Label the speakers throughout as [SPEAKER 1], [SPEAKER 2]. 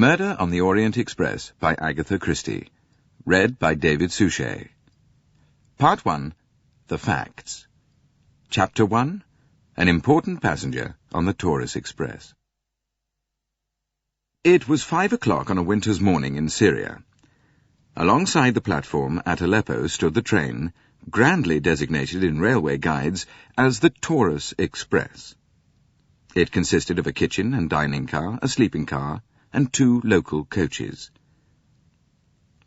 [SPEAKER 1] Murder on the Orient Express by Agatha Christie. Read by David Suchet. Part 1. The Facts. Chapter 1. An important passenger on the Taurus Express. It was 5 o'clock on a winter's morning in Syria. Alongside the platform at Aleppo stood the train, grandly designated in railway guides as the Taurus Express. It consisted of a kitchen and dining car, a sleeping car, and 2 local coaches.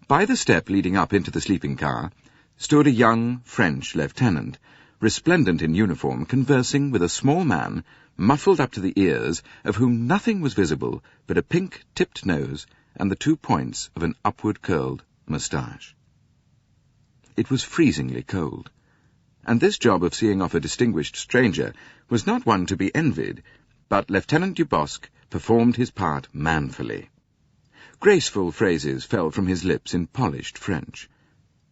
[SPEAKER 1] By the step leading up into the sleeping car stood a young French lieutenant, resplendent in uniform, conversing with a small man, muffled up to the ears, of whom nothing was visible but a pink-tipped nose and the 2 points of an upward-curled moustache. It was freezingly cold, and this job of seeing off a distinguished stranger was not one to be envied, but Lieutenant Dubosc performed his part manfully. Graceful phrases fell from his lips in polished French.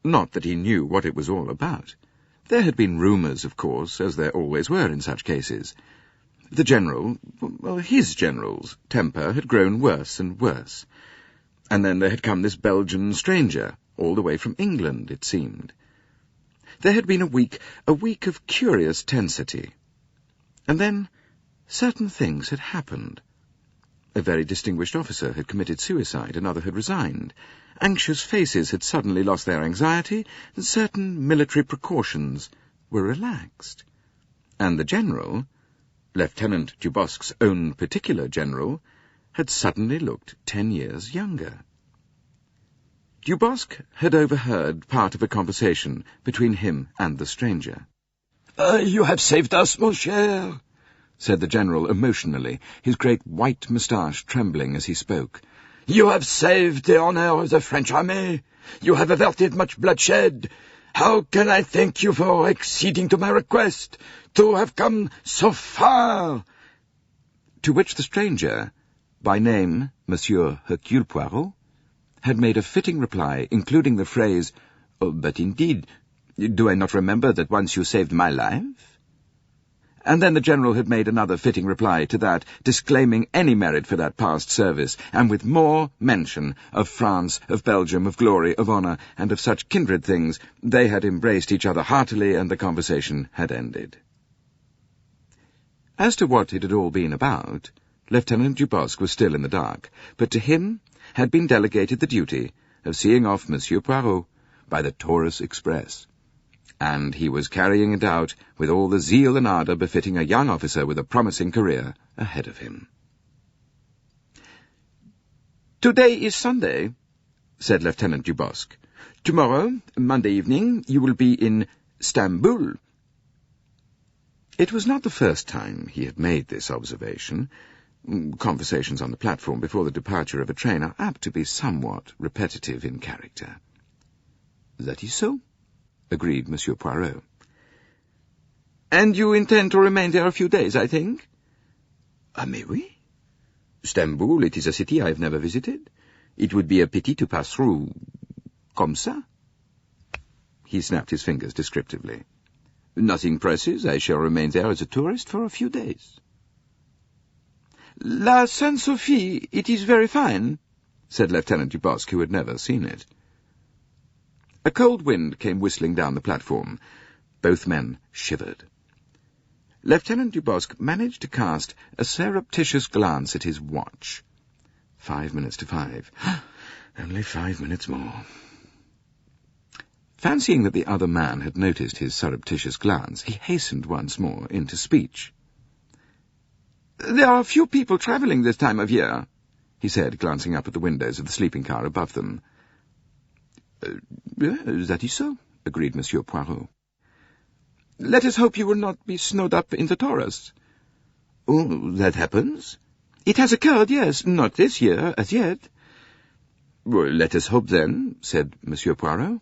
[SPEAKER 1] Not that he knew what it was all about. There had been rumours, of course, as there always were in such cases. The general, his general's, temper had grown worse and worse. And then there had come this Belgian stranger, all the way from England, it seemed. There had been a week of curious tensity. And then certain things had happened. A very distinguished officer had committed suicide, another had resigned. Anxious faces had suddenly lost their anxiety, and certain military precautions were relaxed. And the general, Lieutenant Dubosc's own particular general, had suddenly looked 10 years younger. Dubosc had overheard part of a conversation between him and the stranger.
[SPEAKER 2] You have saved us, mon cher,"
[SPEAKER 1] said the general emotionally, his great white moustache trembling as he spoke.
[SPEAKER 2] "You have saved the honor of the French army. You have averted much bloodshed. How can I thank you for acceding to my request, to have come so far?"
[SPEAKER 1] To which the stranger, by name Monsieur Hercule Poirot, had made a fitting reply, including the phrase, "Oh, but indeed, do I not remember that once you saved my life?" And then the general had made another fitting reply to that, disclaiming any merit for that past service, and with more mention of France, of Belgium, of glory, of honour, and of such kindred things, they had embraced each other heartily, and the conversation had ended. As to what it had all been about, Lieutenant Dubosc was still in the dark, but to him had been delegated the duty of seeing off Monsieur Poirot by the Taurus Express, and he was carrying it out with all the zeal and ardour befitting a young officer with a promising career ahead of him. "Today is Sunday," said Lieutenant Dubosc. "Tomorrow, Monday evening, you will be in Stamboul." It was not the first time he had made this observation. Conversations on the platform before the departure of a train are apt to be somewhat repetitive in character. "That is so," agreed Monsieur Poirot. "And you intend to remain there a few days, I think?" "Mais oui. Stamboul, it is a city I have never visited. It would be a pity to pass through comme ça." He snapped his fingers descriptively. "Nothing presses. I shall remain there as a tourist for a few days." "La Sainte-Sophie, it is very fine," said Lieutenant Dubosc, who had never seen it. A cold wind came whistling down the platform. Both men shivered. Lieutenant Dubosc managed to cast a surreptitious glance at his watch. 5 minutes to 5. Only 5 minutes more. Fancying that the other man had noticed his surreptitious glance, he hastened once more into speech. "There are few people travelling this time of year," he said, glancing up at the windows of the sleeping car above them. "That is so," agreed Monsieur Poirot. "Let us hope you will not be snowed up in the Taurus." "Oh, that happens?" "It has occurred, yes. Not this year, as yet." "Well, let us hope, then," said Monsieur Poirot.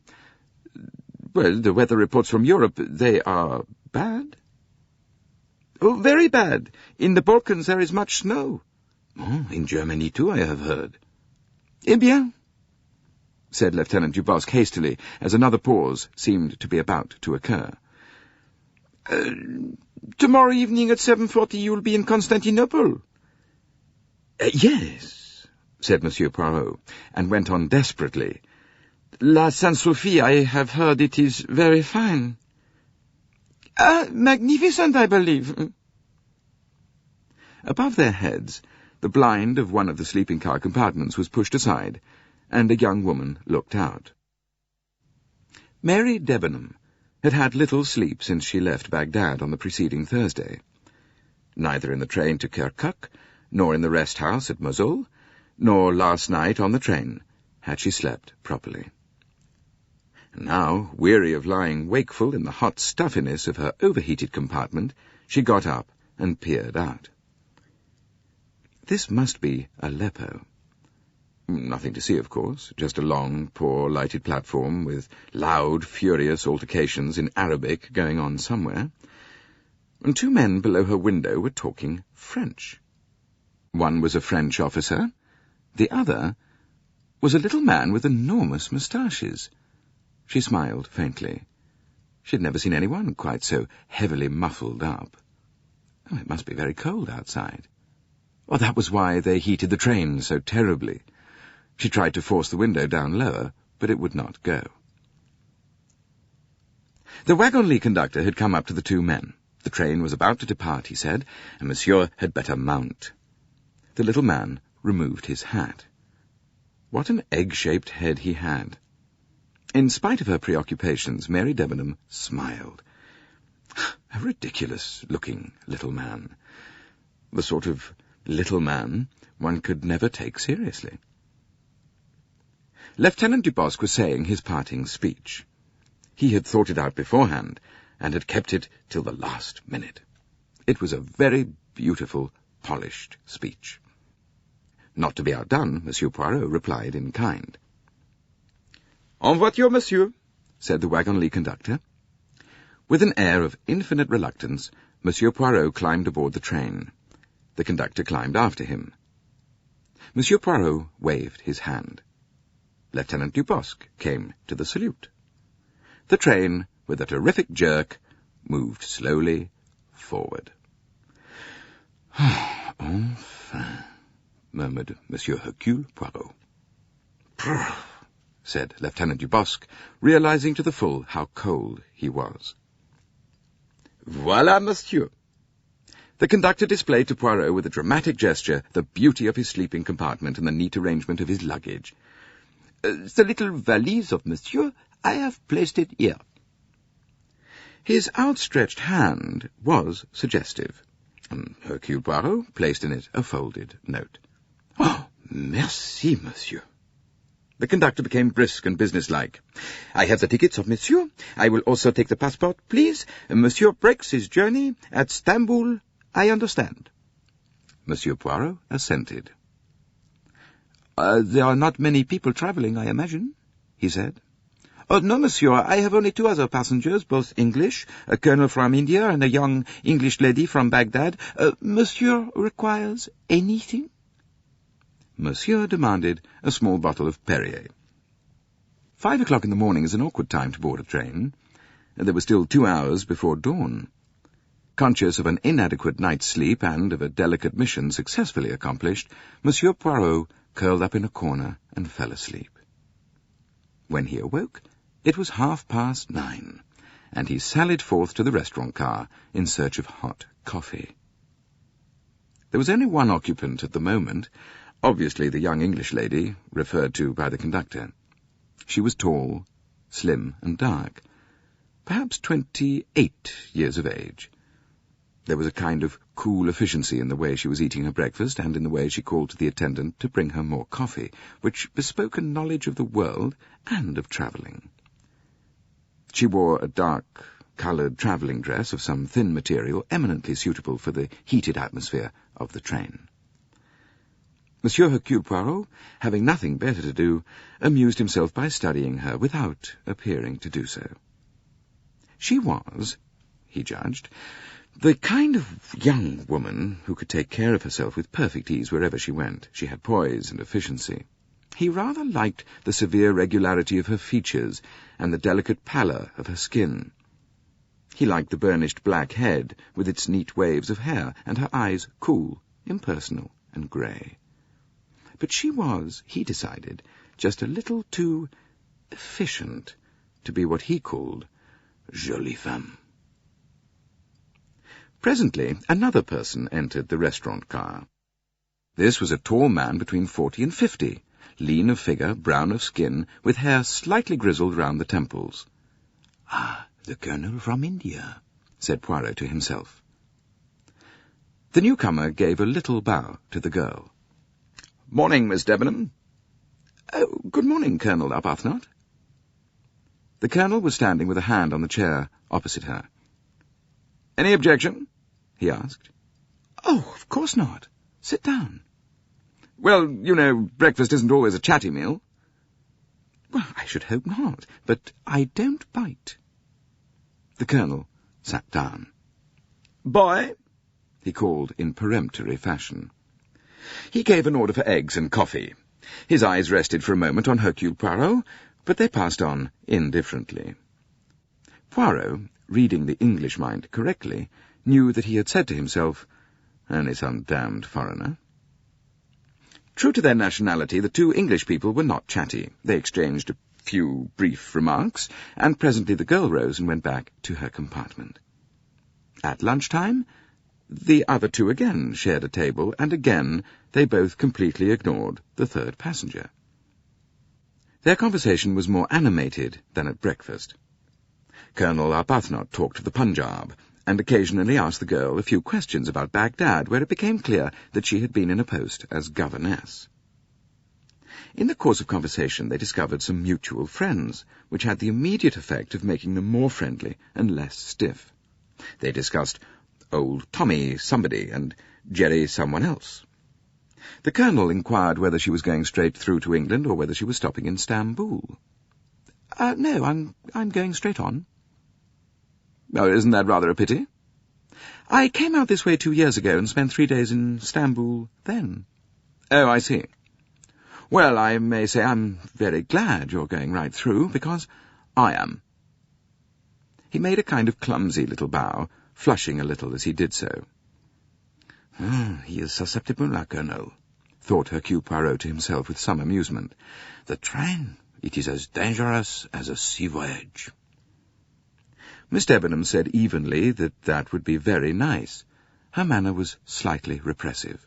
[SPEAKER 1] "Well, the weather reports from Europe, they are bad." "Oh, very bad. In the Balkans there is much snow." "Oh, in Germany, too, I have heard." "Eh bien," said Lieutenant Dubosc hastily, as another pause seemed to be about to occur. "Tomorrow evening at 7:40 you will be in Constantinople." Yes, said Monsieur Poirot, and went on desperately. "La Sainte-Sophie, I have heard it is very fine." "Magnificent, I believe." Above their heads, the blind of one of the sleeping car compartments was pushed aside, and a young woman looked out. Mary Debenham had had little sleep since she left Baghdad on the preceding Thursday. Neither in the train to Kirkuk, nor in the rest house at Mosul, nor last night on the train had she slept properly. Now, weary of lying wakeful in the hot stuffiness of her overheated compartment, she got up and peered out. This must be Aleppo. Nothing to see, of course, just a long, poor, lighted platform with loud, furious altercations in Arabic going on somewhere, and two men below her window were talking French. One was a French officer, the other was a little man with enormous moustaches. She smiled faintly. She had never seen anyone quite so heavily muffled up. Oh, it must be very cold outside. Well, that was why they heated the train so terribly. She tried to force the window down lower, but it would not go. The wagon-lee conductor had come up to the two men. The train was about to depart, he said, and Monsieur had better mount. The little man removed his hat. What an egg-shaped head he had. In spite of her preoccupations, Mary Debenham smiled. A ridiculous-looking little man. The sort of little man one could never take seriously. Lieutenant Dubosc was saying his parting speech. He had thought it out beforehand, and had kept it till the last minute. It was a very beautiful, polished speech. Not to be outdone, Monsieur Poirot replied in kind. "En voiture, monsieur," said the wagon-lee conductor. With an air of infinite reluctance, Monsieur Poirot climbed aboard the train. The conductor climbed after him. Monsieur Poirot waved his hand. Lieutenant Dubosc came to the salute. The train, with a terrific jerk, moved slowly forward. "Enfin," murmured Monsieur Hercule Poirot. "Brrr," said Lieutenant Dubosc, realizing to the full how cold he was. "Voilà, monsieur." The conductor displayed to Poirot with a dramatic gesture the beauty of his sleeping compartment and the neat arrangement of his luggage. "The little valise of monsieur, I have placed it here." His outstretched hand was suggestive, and Hercule Poirot placed in it a folded note. "Oh, merci, monsieur." The conductor became brisk and businesslike. "I have the tickets of monsieur. I will also take the passport, please. Monsieur breaks his journey at Stamboul, I understand." Monsieur Poirot assented. "There are not many people travelling, I imagine," he said. "No, monsieur. I have only two other passengers, both English, a colonel from India and a young English lady from Baghdad. Monsieur requires anything?" Monsieur demanded a small bottle of Perrier. 5 o'clock in the morning is an awkward time to board a train, and there were still 2 hours before dawn. Conscious of an inadequate night's sleep and of a delicate mission successfully accomplished, Monsieur Poirot curled up in a corner and fell asleep. When he awoke, it was 9:30, and he sallied forth to the restaurant car in search of hot coffee. There was only one occupant at the moment, obviously the young English lady referred to by the conductor. She was tall, slim, and dark, perhaps 28 years of age. There was a kind of cool efficiency in the way she was eating her breakfast and in the way she called to the attendant to bring her more coffee, which bespoke a knowledge of the world and of travelling. She wore a dark-coloured travelling dress of some thin material eminently suitable for the heated atmosphere of the train. Monsieur Hercule Poirot, having nothing better to do, amused himself by studying her without appearing to do so. She was, he judged, the kind of young woman who could take care of herself with perfect ease wherever she went. She had poise and efficiency. He rather liked the severe regularity of her features and the delicate pallor of her skin. He liked the burnished black head with its neat waves of hair, and her eyes cool, impersonal, and grey. but she was, he decided, just a little too efficient to be what he called jolie femme. Presently, another person entered the restaurant car. This was a tall man between 40 and 50, lean of figure, brown of skin, with hair slightly grizzled round the temples. "Ah, the Colonel from India," said Poirot to himself. The newcomer gave a little bow to the girl.
[SPEAKER 2] "Morning, Miss Debenham."
[SPEAKER 1] "Oh, good morning, Colonel Arbuthnot." The Colonel was standing with a hand on the chair opposite her.
[SPEAKER 2] "Any objection?"
[SPEAKER 1] he asked. "Oh, of course not. Sit down."
[SPEAKER 2] "Well, you know, breakfast isn't always a chatty meal."
[SPEAKER 1] "Well, I should hope not, but I don't bite." The Colonel sat down.
[SPEAKER 2] "Boy,"
[SPEAKER 1] he called in peremptory fashion.
[SPEAKER 2] He gave an order for eggs and coffee. His eyes rested for a moment on Hercule Poirot, but they passed on indifferently.
[SPEAKER 1] Poirot, reading the English mind correctly, knew that he had said to himself, "Only some damned foreigner."
[SPEAKER 2] True to their nationality, the two English people were not chatty. They exchanged a few brief remarks, and presently the girl rose and went back to her compartment.
[SPEAKER 1] At lunchtime, the other two again shared a table, and again they both completely ignored the third passenger. Their conversation was more animated than at breakfast. Colonel Arbuthnot talked of the Punjab, and occasionally asked the girl a few questions about Baghdad, where it became clear that she had been in a post as governess. In the course of conversation they discovered some mutual friends, which had the immediate effect of making them more friendly and less stiff. They discussed old Tommy somebody and Jerry someone else. The Colonel inquired whether she was going straight through to England or whether she was stopping in Stamboul. "No, I'm going straight on."
[SPEAKER 2] "Oh, isn't that rather a pity?"
[SPEAKER 1] "I came out this way 2 years ago and spent 3 days in Stamboul then."
[SPEAKER 2] "Oh, I see."
[SPEAKER 1] "Well, I may say I'm very glad you're going right through, because I am." He made a kind of clumsy little bow, flushing a little as he did so. He is susceptible, la Colonel," thought Hercule Poirot to himself with some amusement. "The train, it is as dangerous as a sea voyage." Miss Debenham said evenly that that would be very nice. Her manner was slightly repressive.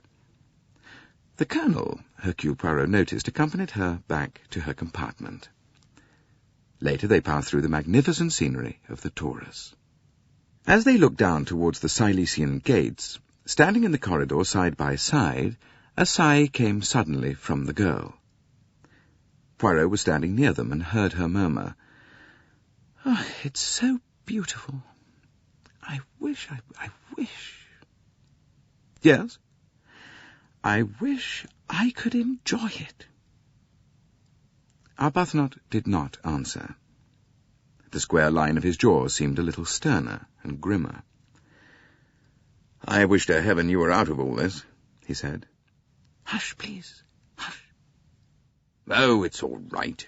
[SPEAKER 1] The Colonel, Hercule Poirot noticed, accompanied her back to her compartment. Later they passed through the magnificent scenery of the Taurus. As they looked down towards the Silesian gates, standing in the corridor side by side, a sigh came suddenly from the girl. Poirot was standing near them and heard her murmur, "Oh, it's so beautiful. I wish.
[SPEAKER 2] "Yes?"
[SPEAKER 1] "I wish I could enjoy it." Arbuthnot did not answer. The square line of his jaw seemed a little sterner and grimmer.
[SPEAKER 2] "I wish to heaven you were out of all this," he said.
[SPEAKER 1] "Hush, please, hush."
[SPEAKER 2] "Oh, it's all right."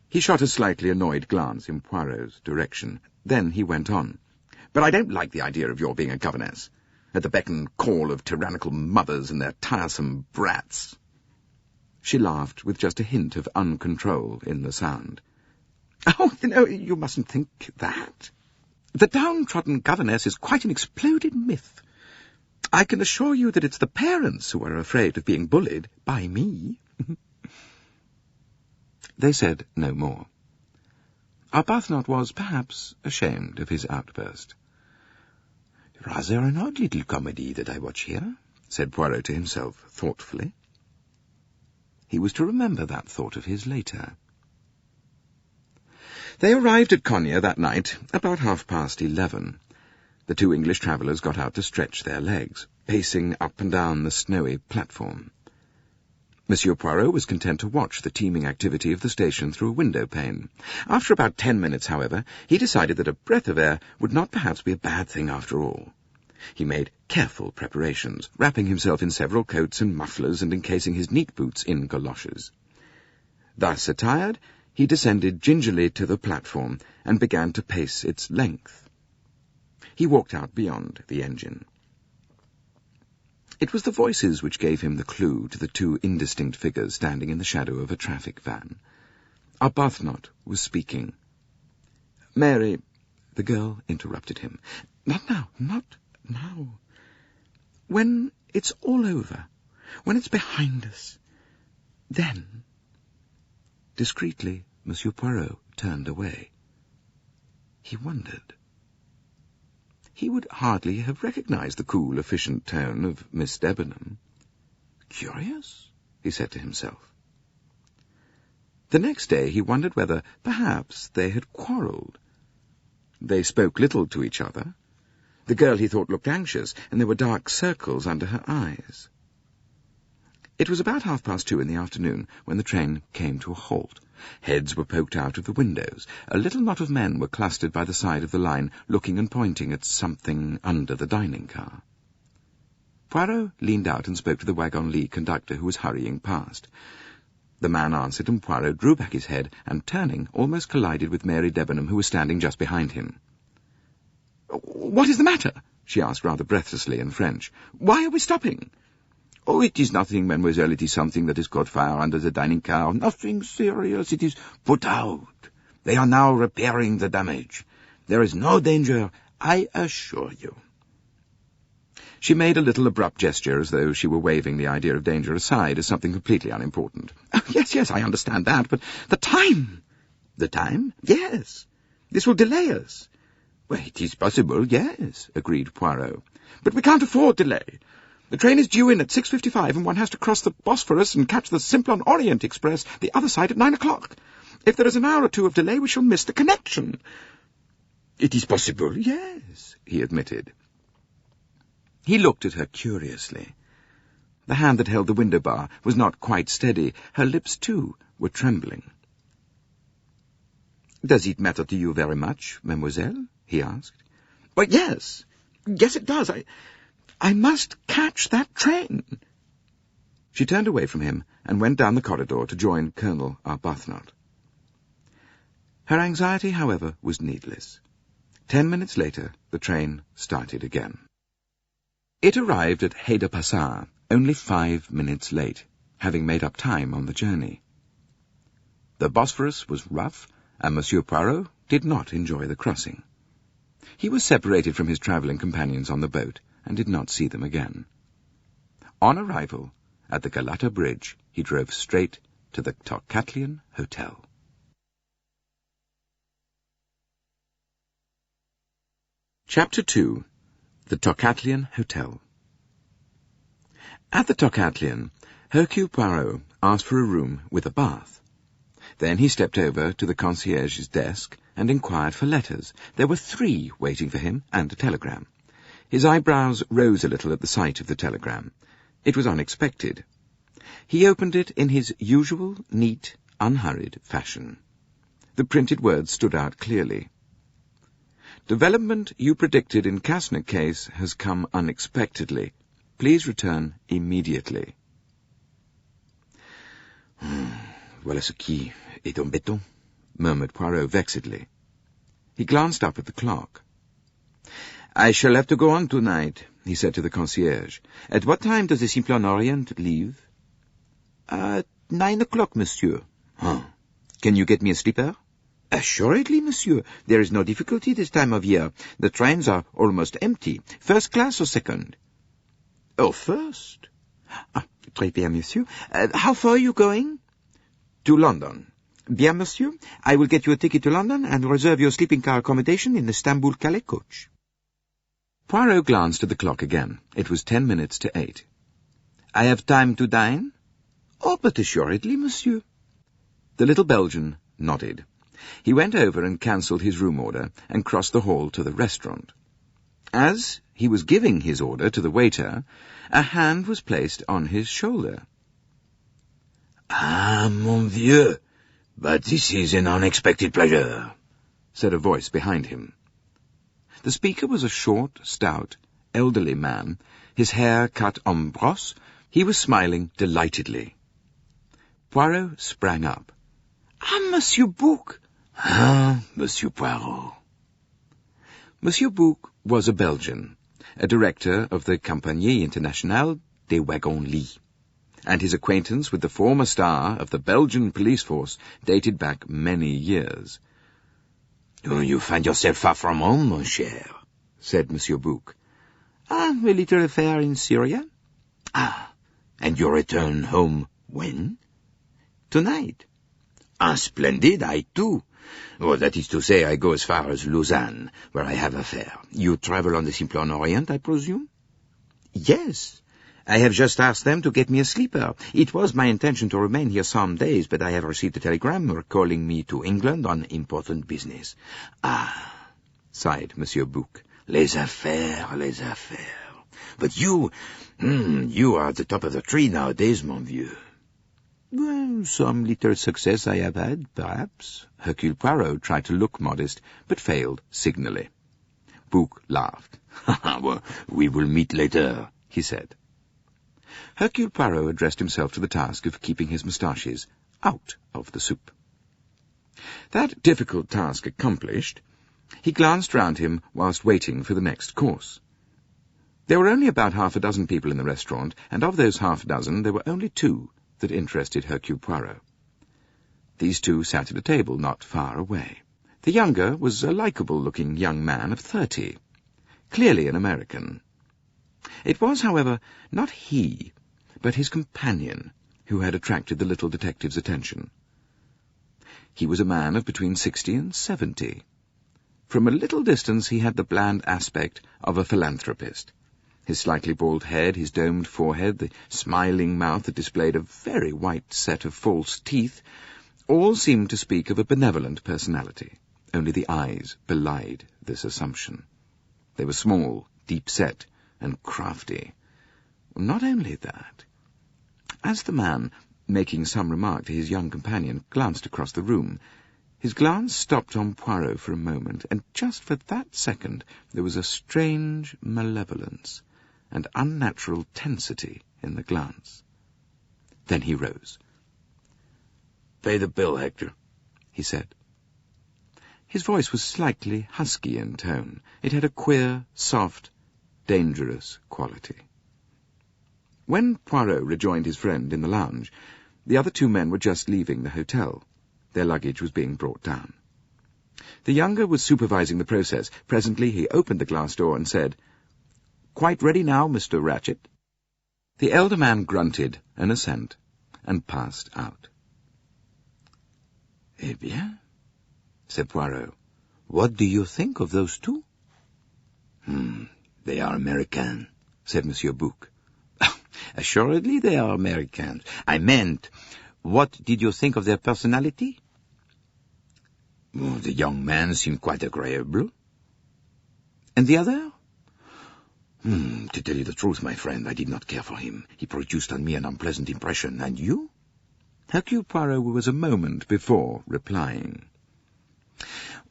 [SPEAKER 1] He shot a slightly annoyed glance in Poirot's direction. Then he went on.
[SPEAKER 2] "But I don't like the idea of your being a governess, at the beck and call of tyrannical mothers and their tiresome brats."
[SPEAKER 1] She laughed with just a hint of uncontrol in the sound.
[SPEAKER 2] "Oh, no, you mustn't think that.
[SPEAKER 1] The downtrodden governess is quite an exploded myth. I can assure you that it's the parents who are afraid of being bullied by me." They said no more. Arbuthnot was, perhaps, ashamed of his outburst. "Rather an odd little comedy that I watch here," said Poirot to himself, thoughtfully. He was to remember that thought of his later. They arrived at Cognac that night about 11:30. The two English travellers got out to stretch their legs, pacing up and down the snowy platform. Monsieur Poirot was content to watch the teeming activity of the station through a window pane. After about 10 minutes, however, he decided that a breath of air would not perhaps be a bad thing after all. He made careful preparations, wrapping himself in several coats and mufflers and encasing his neat boots in goloshes. Thus attired, he descended gingerly to the platform and began to pace its length. He walked out beyond the engine. It was the voices which gave him the clue to the two indistinct figures standing in the shadow of a traffic van. Arbuthnot was speaking. "Mary," the girl interrupted him. "Not now, not now. When it's all over, when it's behind us, then—" Discreetly, Monsieur Poirot turned away. He wondered. He would hardly have recognized the cool, efficient tone of Miss Debenham. "Curious," he said to himself. The next day he wondered whether, perhaps, they had quarrelled. They spoke little to each other. The girl, he thought, looked anxious, and there were dark circles under her eyes. It was about 2:30 in the afternoon when the train came to a halt. Heads were poked out of the windows. A little knot of men were clustered by the side of the line, looking and pointing at something under the dining car. Poirot leaned out and spoke to the wagon-lit conductor who was hurrying past. The man answered, and Poirot drew back his head and, turning, almost collided with Mary Debenham, who was standing just behind him. "What is the matter?" she asked rather breathlessly in French. "Why are we stopping?"
[SPEAKER 2] "Oh, it is nothing, mademoiselle. It is something that has caught fire under the dining car. Nothing serious. It is put out. They are now repairing the damage. There is no danger, I assure you."
[SPEAKER 1] She made a little abrupt gesture as though she were waving the idea of danger aside as something completely unimportant.
[SPEAKER 2] "Oh, yes, I understand that, but the time—"
[SPEAKER 1] "The time?"
[SPEAKER 2] "Yes. This will delay us."
[SPEAKER 1] "Well, it is possible, yes," agreed Poirot.
[SPEAKER 2] "But we can't afford delay. The train is due in at 6:55, and one has to cross the Bosphorus and catch the Simplon Orient Express the other side at 9 o'clock. If there is an hour or two of delay, we shall miss the connection."
[SPEAKER 1] "It is possible, yes," he admitted. He looked at her curiously. The hand that held the window bar was not quite steady. Her lips, too, were trembling. "Does it matter to you very much, mademoiselle?" he asked.
[SPEAKER 2] "Well, yes. Yes, it does. I must catch that train."
[SPEAKER 1] She turned away from him and went down the corridor to join Colonel Arbuthnot. Her anxiety, however, was needless. 10 minutes later, the train started again. It arrived at Hay-de-Passart only 5 minutes late, having made up time on the journey. The Bosphorus was rough, and Monsieur Poirot did not enjoy the crossing. He was separated from his travelling companions on the boat, and did not see them again. On arrival at the Galata Bridge, he drove straight to the Tocatlian Hotel. Chapter 2. The Tocatlian Hotel. At the Tocatlian, Hercule Poirot asked for a room with a bath. Then he stepped over to the concierge's desk and inquired for letters. There were 3 waiting for him, and a telegram. His eyebrows rose a little at the sight of the telegram. It was unexpected. He opened it in his usual, neat, unhurried fashion. The printed words stood out clearly. "Development you predicted in Casner case has come unexpectedly. Please return immediately."
[SPEAKER 2] Voilà ce qui est embêtant,"
[SPEAKER 1] murmured Poirot vexedly. He glanced up at the clock.
[SPEAKER 2] "I shall have to go on tonight," he said to the concierge. "At what time does the Simplon Orient leave?"
[SPEAKER 3] "At 9 o'clock, monsieur."
[SPEAKER 2] Can you get me a sleeper?"
[SPEAKER 3] "Assuredly, monsieur. There is no difficulty this time of year. The trains are almost empty. First class or second?"
[SPEAKER 2] "Oh, first."
[SPEAKER 3] Très bien, monsieur. How far are you going?"
[SPEAKER 2] "To London."
[SPEAKER 3] "Bien, monsieur. I will get you a ticket to London and reserve your sleeping car accommodation in the Stamboul Calais Coach."
[SPEAKER 1] Poirot glanced at the clock again. It was 10 minutes to 8.
[SPEAKER 2] "I have time to dine?"
[SPEAKER 3] "Oh, but assuredly, monsieur."
[SPEAKER 1] The little Belgian nodded. He went over and cancelled his room order and crossed the hall to the restaurant. As he was giving his order to the waiter, a hand was placed on his shoulder.
[SPEAKER 2] "Ah, mon vieux, but this is an unexpected pleasure,"
[SPEAKER 1] said a voice behind him. The speaker was a short, stout, elderly man, his hair cut en brosse. He was smiling delightedly. Poirot sprang up.
[SPEAKER 3] "Ah, Monsieur Bouc!"
[SPEAKER 2] "Ah, Monsieur Poirot."
[SPEAKER 1] Monsieur Bouc was a Belgian, a director of the Compagnie Internationale des wagons-lits, and his acquaintance with the former star of the Belgian police force dated back many years.
[SPEAKER 3] "You find yourself far from home, mon cher," said Monsieur Bouc. "A little affair in Syria." "Ah, and you return home when?" "Tonight." "Ah, splendid, I too. Well, that is to say, I go as far as Lausanne, where I have affair. You travel on the Simplon Orient, I presume?" "Yes. I have just asked them to get me a sleeper. It was my intention to remain here some days, but I have received a telegram recalling me to England on important business." "Ah," sighed Monsieur Bouc. "Les affaires. But you are at the top of the tree nowadays, mon vieux." "Well, some little success I have had, perhaps."
[SPEAKER 1] Hercule Poirot tried to look modest, but failed signally. Bouc laughed.
[SPEAKER 3] "Well, we will meet later," he said.
[SPEAKER 1] Hercule Poirot addressed himself to the task of keeping his moustaches out of the soup. That difficult task accomplished, he glanced round him whilst waiting for the next course. There were only about half a dozen people in the restaurant, and of those half a dozen there were only two that interested Hercule Poirot. These two sat at a table not far away. The younger was a likeable-looking young man of 30, clearly an American. It was, however, not he, but his companion, who had attracted the little detective's attention. He was a man of between 60 and 70. From a little distance he had the bland aspect of a philanthropist. His slightly bald head, his domed forehead, the smiling mouth that displayed a very white set of false teeth, all seemed to speak of a benevolent personality. Only the eyes belied this assumption. They were small, deep-set, and crafty. Not only that. As the man, making some remark to his young companion, glanced across the room, his glance stopped on Poirot for a moment, and just for that second there was a strange malevolence and unnatural tensity in the glance. Then he rose.
[SPEAKER 3] "Pay the bill, Hector,"
[SPEAKER 1] he said. His voice was slightly husky in tone. It had a queer, soft, dangerous quality. When Poirot rejoined his friend in the lounge, the other two men were just leaving the hotel. Their luggage was being brought down. The younger was supervising the process. Presently he opened the glass door and said, "Quite ready now, Mr. Ratchet." The elder man grunted an assent and passed out.
[SPEAKER 3] "Eh bien," said Poirot, "what do you think of those two?" "They are American," said Monsieur Bouc. "Assuredly they are Americans. I meant, what did you think of their personality?" "The young man seemed quite agreeable." "And the other?" To tell you the truth, my friend, I did not care for him. He produced on me an unpleasant impression. And you?"
[SPEAKER 1] Hercule Poirot was a moment before replying.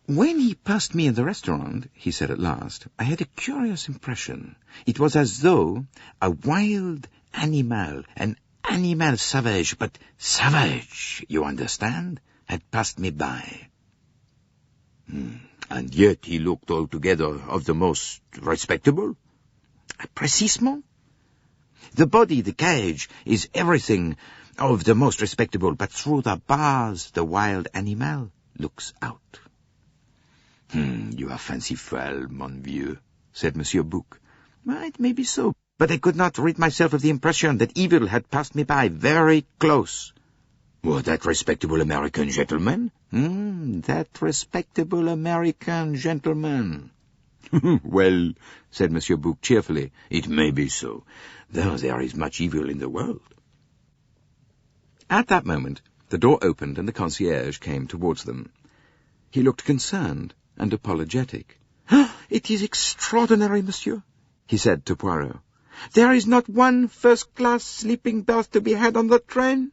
[SPEAKER 3] "When he passed me in the restaurant," he said at last, "I had a curious impression. It was as though a wild animal, an animal savage, but savage, you understand, had passed me by." "And yet he looked altogether of the most respectable?" "Precisement. The body, the cage, is everything of the most respectable, but through the bars the wild animal looks out." "You are fanciful, mon vieux," said Monsieur Bouc. "It may be so, but I could not rid myself of the impression that evil had passed me by very close." "That respectable American gentleman?" "That respectable American gentleman." "Well," said Monsieur Bouc cheerfully, "it may be so, though there is much evil in the world."
[SPEAKER 1] At that moment the door opened and the concierge came towards them. He looked concerned and apologetic.
[SPEAKER 3] "It is extraordinary, monsieur," he said to Poirot. "There is not one first-class sleeping berth to be had on the train."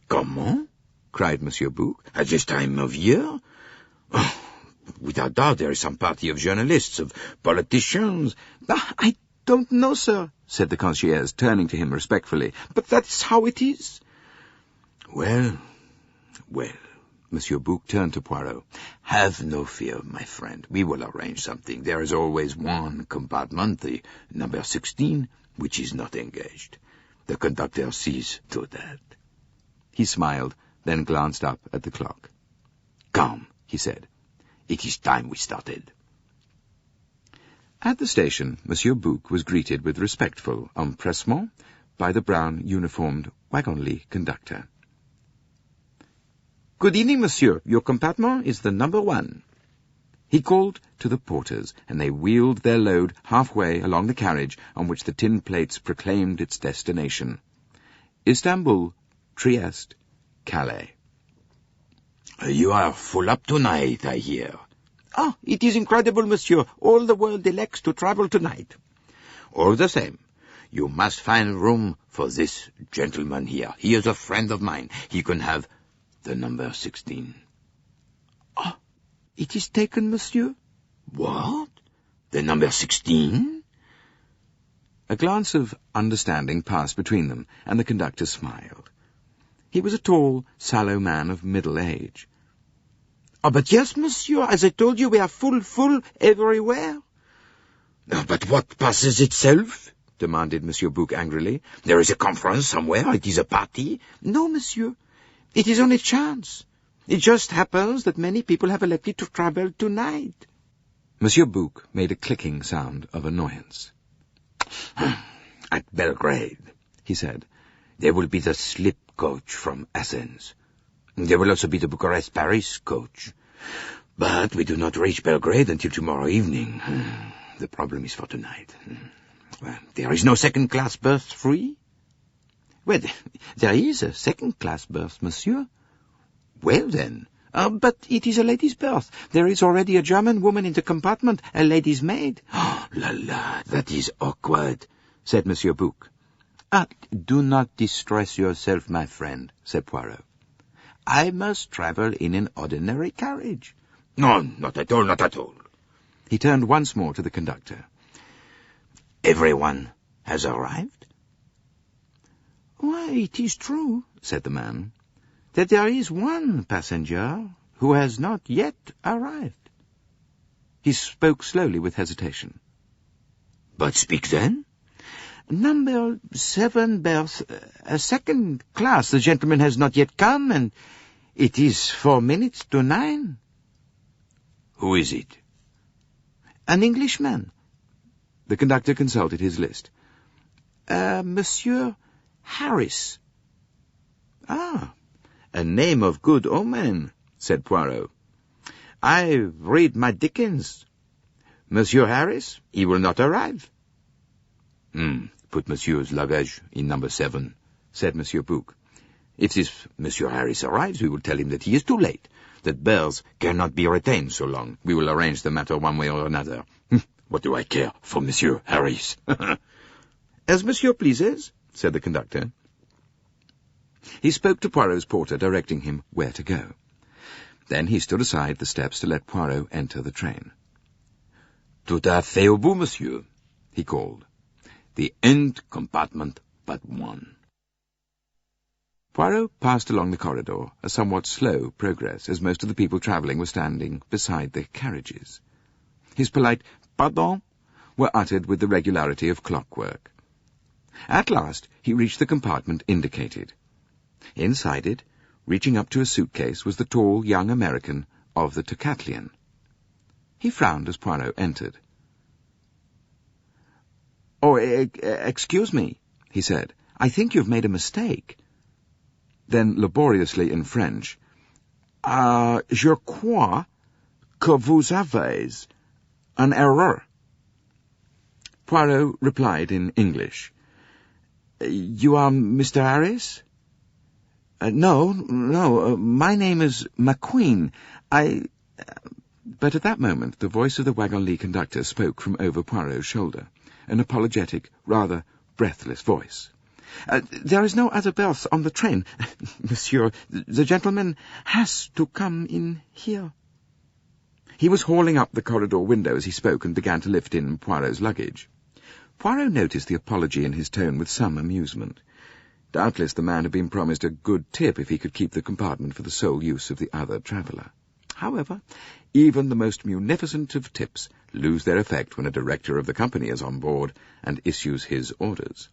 [SPEAKER 3] "Comment?" cried Monsieur Bouc. "At this time of year? Without doubt there is some party of journalists, of politicians." "I don't know, sir," said the concierge, turning to him respectfully, "but that's how it is." Well, Monsieur Bouc turned to Poirot. "Have no fear, my friend. We will arrange something. There is always one compartment, the number 16, which is not engaged. The conductor sees to that."
[SPEAKER 1] He smiled, then glanced up at the clock.
[SPEAKER 3] "Come," he said. "It is time we started."
[SPEAKER 1] At the station, Monsieur Bouc was greeted with respectful empressement by the brown uniformed wagon-lit conductor. "Good evening, monsieur. Your compartment is the number 1. He called to the porters, and they wheeled their load halfway along the carriage on which the tin plates proclaimed its destination: Istanbul, Trieste, Calais.
[SPEAKER 3] "You are full up tonight, I hear."
[SPEAKER 2] "Ah, it is incredible, monsieur. All the world elects to travel tonight."
[SPEAKER 3] "All the same, you must find room for this gentleman here. He is a friend of mine. He can have the number 16.
[SPEAKER 2] "Ah, it is taken, monsieur."
[SPEAKER 3] "What? The number 16?
[SPEAKER 1] A glance of understanding passed between them, and the conductor smiled. He was a tall, sallow man of middle age.
[SPEAKER 2] "Ah, but yes, monsieur. As I told you, we are full everywhere."
[SPEAKER 3] "But what passes itself?" demanded Monsieur Bouc angrily. "There is a conference somewhere. It is a party."
[SPEAKER 2] "No, monsieur. It is only chance. It just happens that many people have elected to travel tonight."
[SPEAKER 1] Monsieur Bouc made a clicking sound of annoyance.
[SPEAKER 3] "At Belgrade," he said, "there will be the slip coach from Athens. There will also be the Bucharest-Paris coach. But we do not reach Belgrade until tomorrow evening. The problem is for tonight. Well, there is no second-class berth free?"
[SPEAKER 2] "Well, there is a second-class berth, monsieur."
[SPEAKER 3] "Well, then."
[SPEAKER 2] But it is a lady's berth. There is already a German woman in the compartment, a lady's maid."
[SPEAKER 3] La, that is awkward," said Monsieur Bouc.
[SPEAKER 1] Do not distress yourself, my friend," said Poirot. "I must travel in an ordinary carriage."
[SPEAKER 3] "No, not at all, not at all."
[SPEAKER 1] He turned once more to the conductor.
[SPEAKER 3] "Everyone has arrived?"
[SPEAKER 2] "Why, it is true," said the man, "that there is one passenger who has not yet arrived."
[SPEAKER 1] He spoke slowly with hesitation.
[SPEAKER 3] "But speak then."
[SPEAKER 2] "Number 7 berth, a second class. The gentleman has not yet come, and it is 4 minutes to 9.
[SPEAKER 3] "Who is it?"
[SPEAKER 2] "An Englishman."
[SPEAKER 1] The conductor consulted his list.
[SPEAKER 2] Monsieur Harris."
[SPEAKER 1] "Ah, a name of good omen," said Poirot. "I read my Dickens. Monsieur Harris, he will not arrive."
[SPEAKER 3] Put Monsieur's luggage in number 7, said Monsieur Bouc. "If this Monsieur Harris arrives, we will tell him that he is too late, that berths cannot be retained so long. We will arrange the matter one way or another. What do I care for Monsieur Harris?"
[SPEAKER 1] "As monsieur pleases," said the conductor. He spoke to Poirot's porter, directing him where to go. Then he stood aside the steps to let Poirot enter the train.
[SPEAKER 3] "Tout à fait au bout, monsieur," he called. "The end compartment but 1.
[SPEAKER 1] Poirot passed along the corridor, a somewhat slow progress, as most of the people travelling were standing beside the carriages. His polite "pardon" were uttered with the regularity of clockwork. At last he reached the compartment indicated. Inside it, reaching up to a suitcase, was the tall young American of the Tocatlian. He frowned as Poirot entered. "Oh, excuse me," he said. "I think you've made a mistake." Then, laboriously in French, "Je crois que vous avez an erreur." Poirot replied in English, "You are Mr. Harris?" No, my name is McQueen. But at that moment the voice of the wagon-lit conductor spoke from over Poirot's shoulder, an apologetic, rather breathless voice. "There is no other berth on the train, monsieur. The gentleman has to come in here." He was hauling up the corridor window as he spoke and began to lift in Poirot's luggage. Poirot noticed the apology in his tone with some amusement. Doubtless the man had been promised a good tip if he could keep the compartment for the sole use of the other traveller. However, even the most munificent of tips lose their effect when a director of the company is on board and issues his orders.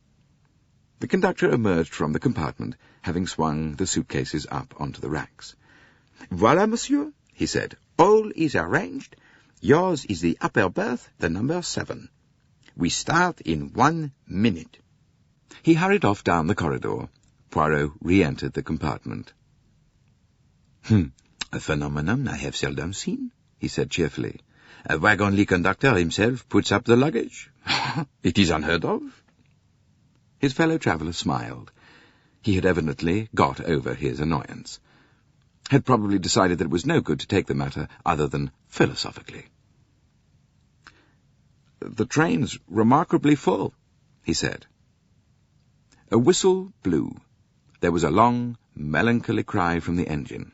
[SPEAKER 1] The conductor emerged from the compartment, having swung the suitcases up onto the racks.
[SPEAKER 3] "Voilà, monsieur," he said. "All is arranged. Yours is the upper berth, the number 7. We start in 1 minute."
[SPEAKER 1] He hurried off down the corridor. Poirot re-entered the compartment.
[SPEAKER 3] A phenomenon I have seldom seen," he said cheerfully. "A wagonly conductor himself puts up the luggage. It is unheard of."
[SPEAKER 1] His fellow traveller smiled. He had evidently got over his annoyance. Had probably decided that it was no good to take the matter other than philosophically. "The train's remarkably full," he said. A whistle blew. There was a long, melancholy cry from the engine.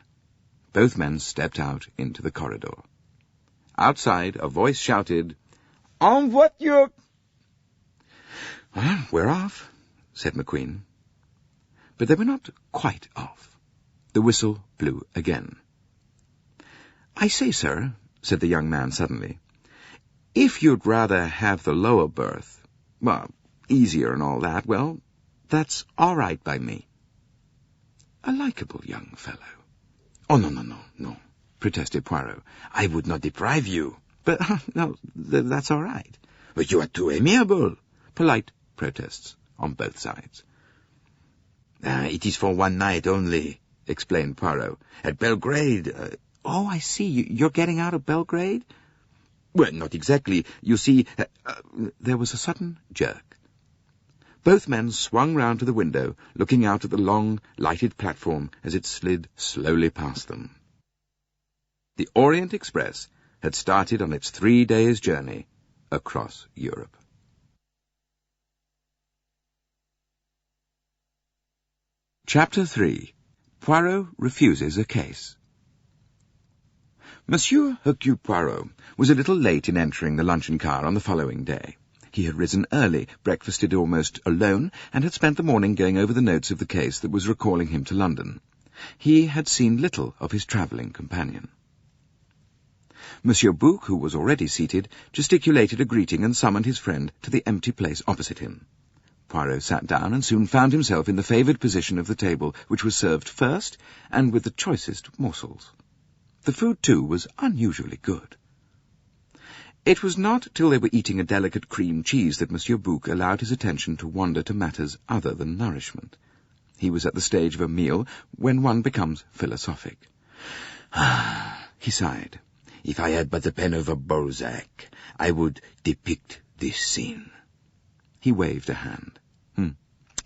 [SPEAKER 1] Both men stepped out into the corridor. Outside, a voice shouted, "En voiture!" "Well, we're off," said McQueen. But they were not quite off. The whistle blew again. "I say, sir," said the young man suddenly, "if you'd rather have the lower berth, easier and all that, well, that's all right by me." A likeable young fellow.
[SPEAKER 3] "Oh, no," protested Poirot. "I would not deprive you."
[SPEAKER 1] "But, no, that's all right."
[SPEAKER 3] "But you are too amiable."
[SPEAKER 1] Polite protests on both sides.
[SPEAKER 3] "It is for 1 night only," explained Poirot. "At Belgrade."
[SPEAKER 1] "Oh, I see. You're getting out of Belgrade?"
[SPEAKER 3] "Well, not exactly. You see..."
[SPEAKER 1] There was a sudden jerk. Both men swung round to the window, looking out at the long, lighted platform as it slid slowly past them. The Orient Express had started on its 3 days' journey across Europe. Chapter 3. Poirot refuses a case. Monsieur Hercule Poirot was a little late in entering the luncheon car on the following day. He had risen early, breakfasted almost alone, and had spent the morning going over the notes of the case that was recalling him to London. He had seen little of his travelling companion. Monsieur Bouc, who was already seated, gesticulated a greeting and summoned his friend to the empty place opposite him. Poirot sat down and soon found himself in the favoured position of the table, which was served first, and with the choicest morsels. The food, too, was unusually good. It was not till they were eating a delicate cream cheese that Monsieur Bouc allowed his attention to wander to matters other than nourishment. He was at the stage of a meal when one becomes philosophic.
[SPEAKER 3] He sighed. "If I had but the pen of a Balzac, I would depict this scene."
[SPEAKER 1] He waved a hand.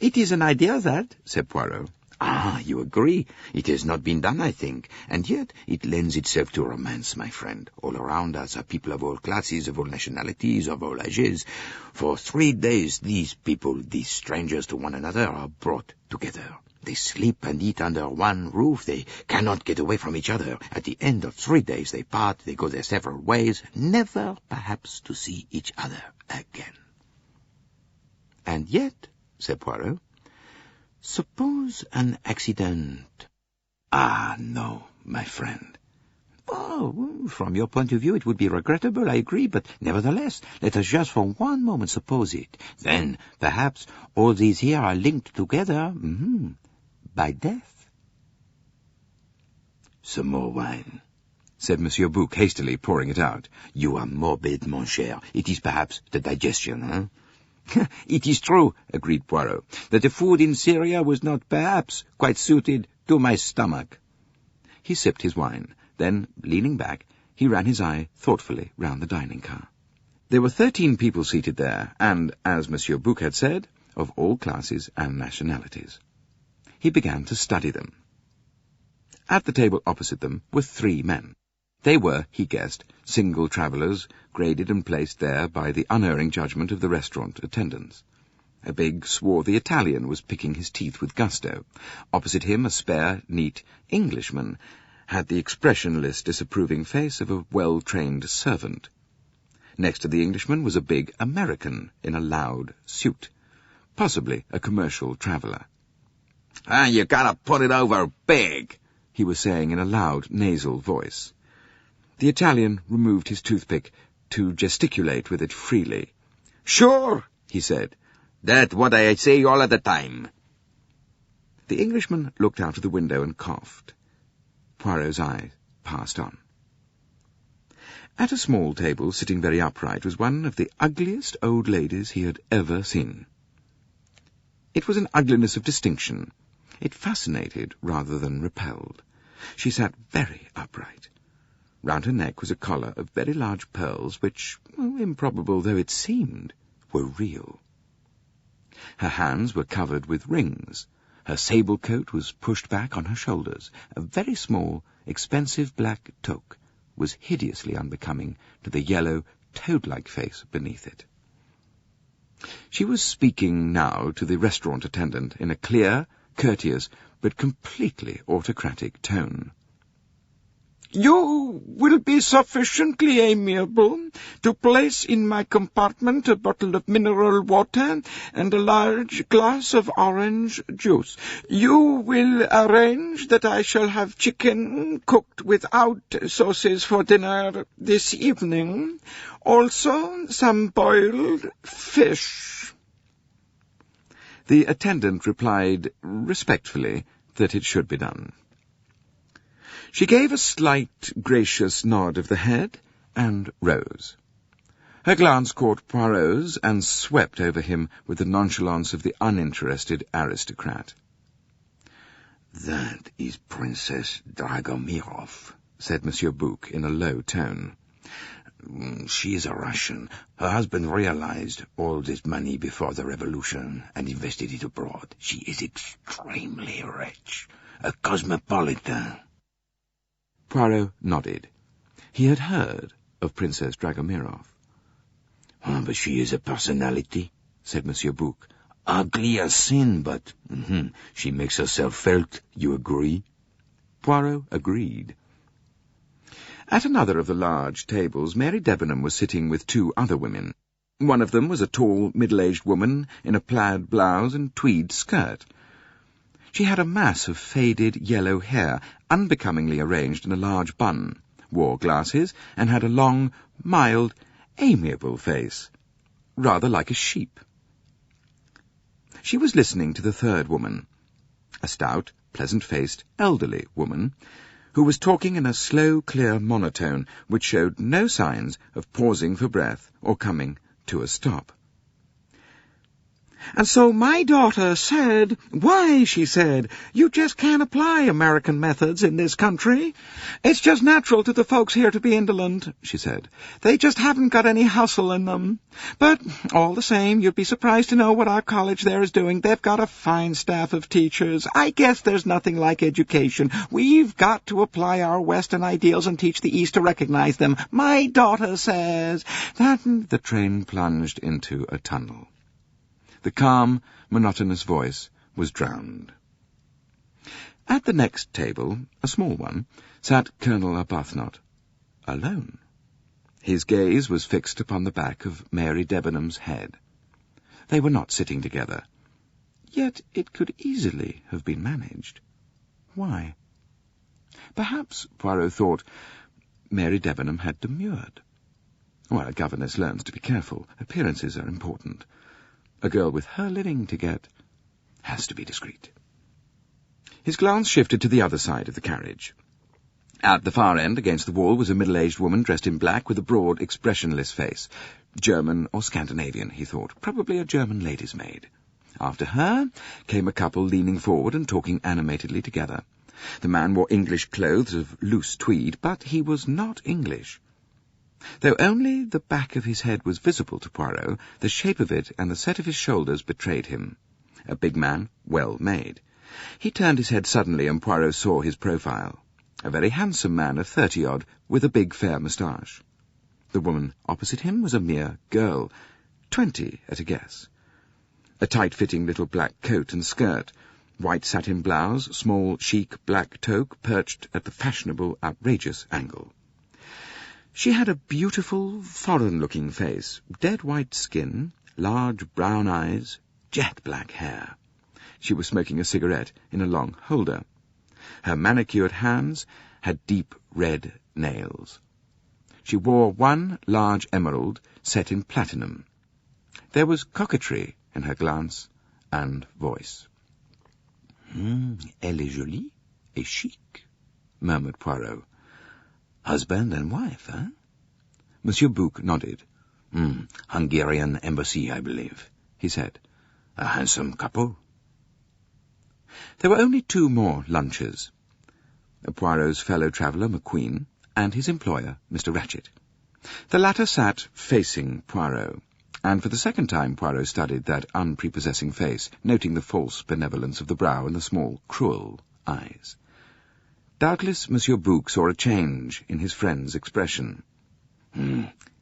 [SPEAKER 3] "It is an idea, that," said Poirot. "Ah, you agree. It has not been done, I think, and yet it lends itself to romance, my friend. All around us are people of all classes, of all nationalities, of all ages. For 3 days these people, these strangers to one another, are brought together. They sleep and eat under one roof. They cannot get away from each other. At the end of 3 days they part, they go their several ways, never perhaps to see each other again."
[SPEAKER 1] "And yet," said Poirot,
[SPEAKER 3] "suppose an accident."
[SPEAKER 1] "Ah, no, my friend."
[SPEAKER 3] "Oh, from your point of view it would be regrettable, I agree, but nevertheless, let us just for one moment suppose it. Then, perhaps, all these here are linked together, by death."
[SPEAKER 1] "Some more wine," said Monsieur Bouc, hastily pouring it out.
[SPEAKER 3] "You are morbid, mon cher. It is perhaps the digestion, "It is true," agreed Poirot, "that the food in Syria was not perhaps quite suited to my stomach."
[SPEAKER 1] He sipped his wine. Then, leaning back, he ran his eye thoughtfully round the dining car. There were 13 people seated there, and, as Monsieur Bouc had said, of all classes and nationalities. He began to study them. At the table opposite them were 3 men. They were, he guessed, single travellers, graded and placed there by the unerring judgment of the restaurant attendants. A big, swarthy Italian was picking his teeth with gusto. Opposite him, a spare, neat Englishman had the expressionless, disapproving face of a well-trained servant. Next to the Englishman was a big American in a loud suit, possibly a commercial traveller.
[SPEAKER 3] You gotta put it over big," he was saying in a loud, nasal voice.
[SPEAKER 1] The Italian removed his toothpick to gesticulate with it freely.
[SPEAKER 3] "Sure," he said. "That's what I say all of the time."
[SPEAKER 1] The Englishman looked out of the window and coughed. Poirot's eye passed on. At a small table, sitting very upright, was one of the ugliest old ladies he had ever seen. It was an ugliness of distinction. It fascinated rather than repelled. She sat very upright. Round her neck was a collar of very large pearls which, improbable though it seemed, were real. Her hands were covered with rings. Her sable coat was pushed back on her shoulders. A very small, expensive black toque was hideously unbecoming to the yellow, toad-like face beneath it. She was speaking now to the restaurant attendant in a clear, courteous, but completely autocratic tone.
[SPEAKER 2] "You will be sufficiently amiable to place in my compartment a bottle of mineral water and a large glass of orange juice. You will arrange that I shall have chicken cooked without sauces for dinner this evening. Also some boiled fish."
[SPEAKER 1] The attendant replied respectfully that it should be done. She gave a slight, gracious nod of the head and rose. Her glance caught Poirot's and swept over him with the nonchalance of the uninterested aristocrat.
[SPEAKER 3] "That is Princess Dragomirov," said Monsieur Bouc in a low tone. "She is a Russian. Her husband realized all this money before the revolution and invested it abroad. She is extremely rich, a cosmopolitan."
[SPEAKER 1] Poirot nodded. He had heard of Princess Dragomirov.
[SPEAKER 3] "But she is a personality," said Monsieur Bouc. "Ugly as sin, but she makes herself felt, you agree?"
[SPEAKER 1] Poirot agreed. At another of the large tables, Mary Debenham was sitting with two other women. One of them was a tall, middle-aged woman in a plaid blouse and tweed skirt. She had a mass of faded yellow hair, unbecomingly arranged in a large bun, wore glasses, and had a long, mild, amiable face, rather like a sheep. She was listening to the third woman, a stout, pleasant-faced, elderly woman, who was talking in a slow, clear monotone which showed no signs of pausing for breath or coming to a stop.
[SPEAKER 2] "And so my daughter said, 'Why,' she said, 'you just can't apply American methods in this country. It's just natural to the folks here to be indolent,' she said. 'They just haven't got any hustle in them. But all the same, you'd be surprised to know what our college there is doing. They've got a fine staff of teachers. I guess there's nothing like education. We've got to apply our Western ideals and teach the East to recognize them. My daughter says that—'
[SPEAKER 1] The train plunged into a tunnel. The calm, monotonous voice was drowned. At the next table, a small one, sat Colonel Arbuthnot, alone. His gaze was fixed upon the back of Mary Debenham's head. They were not sitting together, yet it could easily have been managed. Why? Perhaps, Poirot thought, Mary Debenham had demurred. Well, a governess learns to be careful. Appearances are important. A girl with her living to get has to be discreet. His glance shifted to the other side of the carriage. At the far end, against the wall, was a middle-aged woman dressed in black with a broad, expressionless face. German or Scandinavian, he thought. Probably a German lady's maid. After her came a couple leaning forward and talking animatedly together. The man wore English clothes of loose tweed, but he was not English. Though only the back of his head was visible to Poirot, the shape of it and the set of his shoulders betrayed him. A big man, well made. He turned his head suddenly, and Poirot saw his profile. A very handsome man of 30-odd, with a big fair moustache. The woman opposite him was a mere girl, 20 at a guess. A tight-fitting little black coat and skirt, white satin blouse, small, chic black toque perched at the fashionable, outrageous angle. She had a beautiful, foreign-looking face, dead white skin, large brown eyes, jet-black hair. She was smoking a cigarette in a long holder. Her manicured hands had deep red nails. She wore one large emerald set in platinum. There was coquetry in her glance and voice. Elle est jolie et chic, murmured Poirot. Husband and wife, eh? Monsieur Bouc nodded. Hungarian embassy, I believe, he said. A handsome couple. There were only 2 more lunches. Poirot's fellow traveller, McQueen, and his employer, Mr. Ratchett. The latter sat facing Poirot, and for the second time Poirot studied that unprepossessing face, noting the false benevolence of the brow and the small, cruel eyes. Doubtless Monsieur Bouc saw a change in his friend's expression.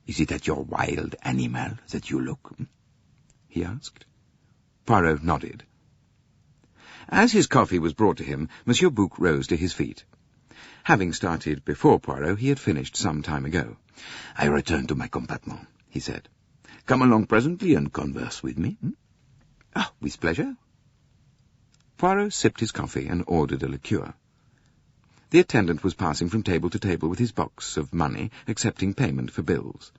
[SPEAKER 1] Is it at your wild animal that you look? He asked. Poirot nodded. As his coffee was brought to him, Monsieur Bouc rose to his feet. Having started before Poirot, he had finished some time ago. I return to my compartment, he said. Come along presently and converse with me. With pleasure. Poirot sipped his coffee and ordered a liqueur. The attendant was passing from table to table with his box of money, accepting payment for bills.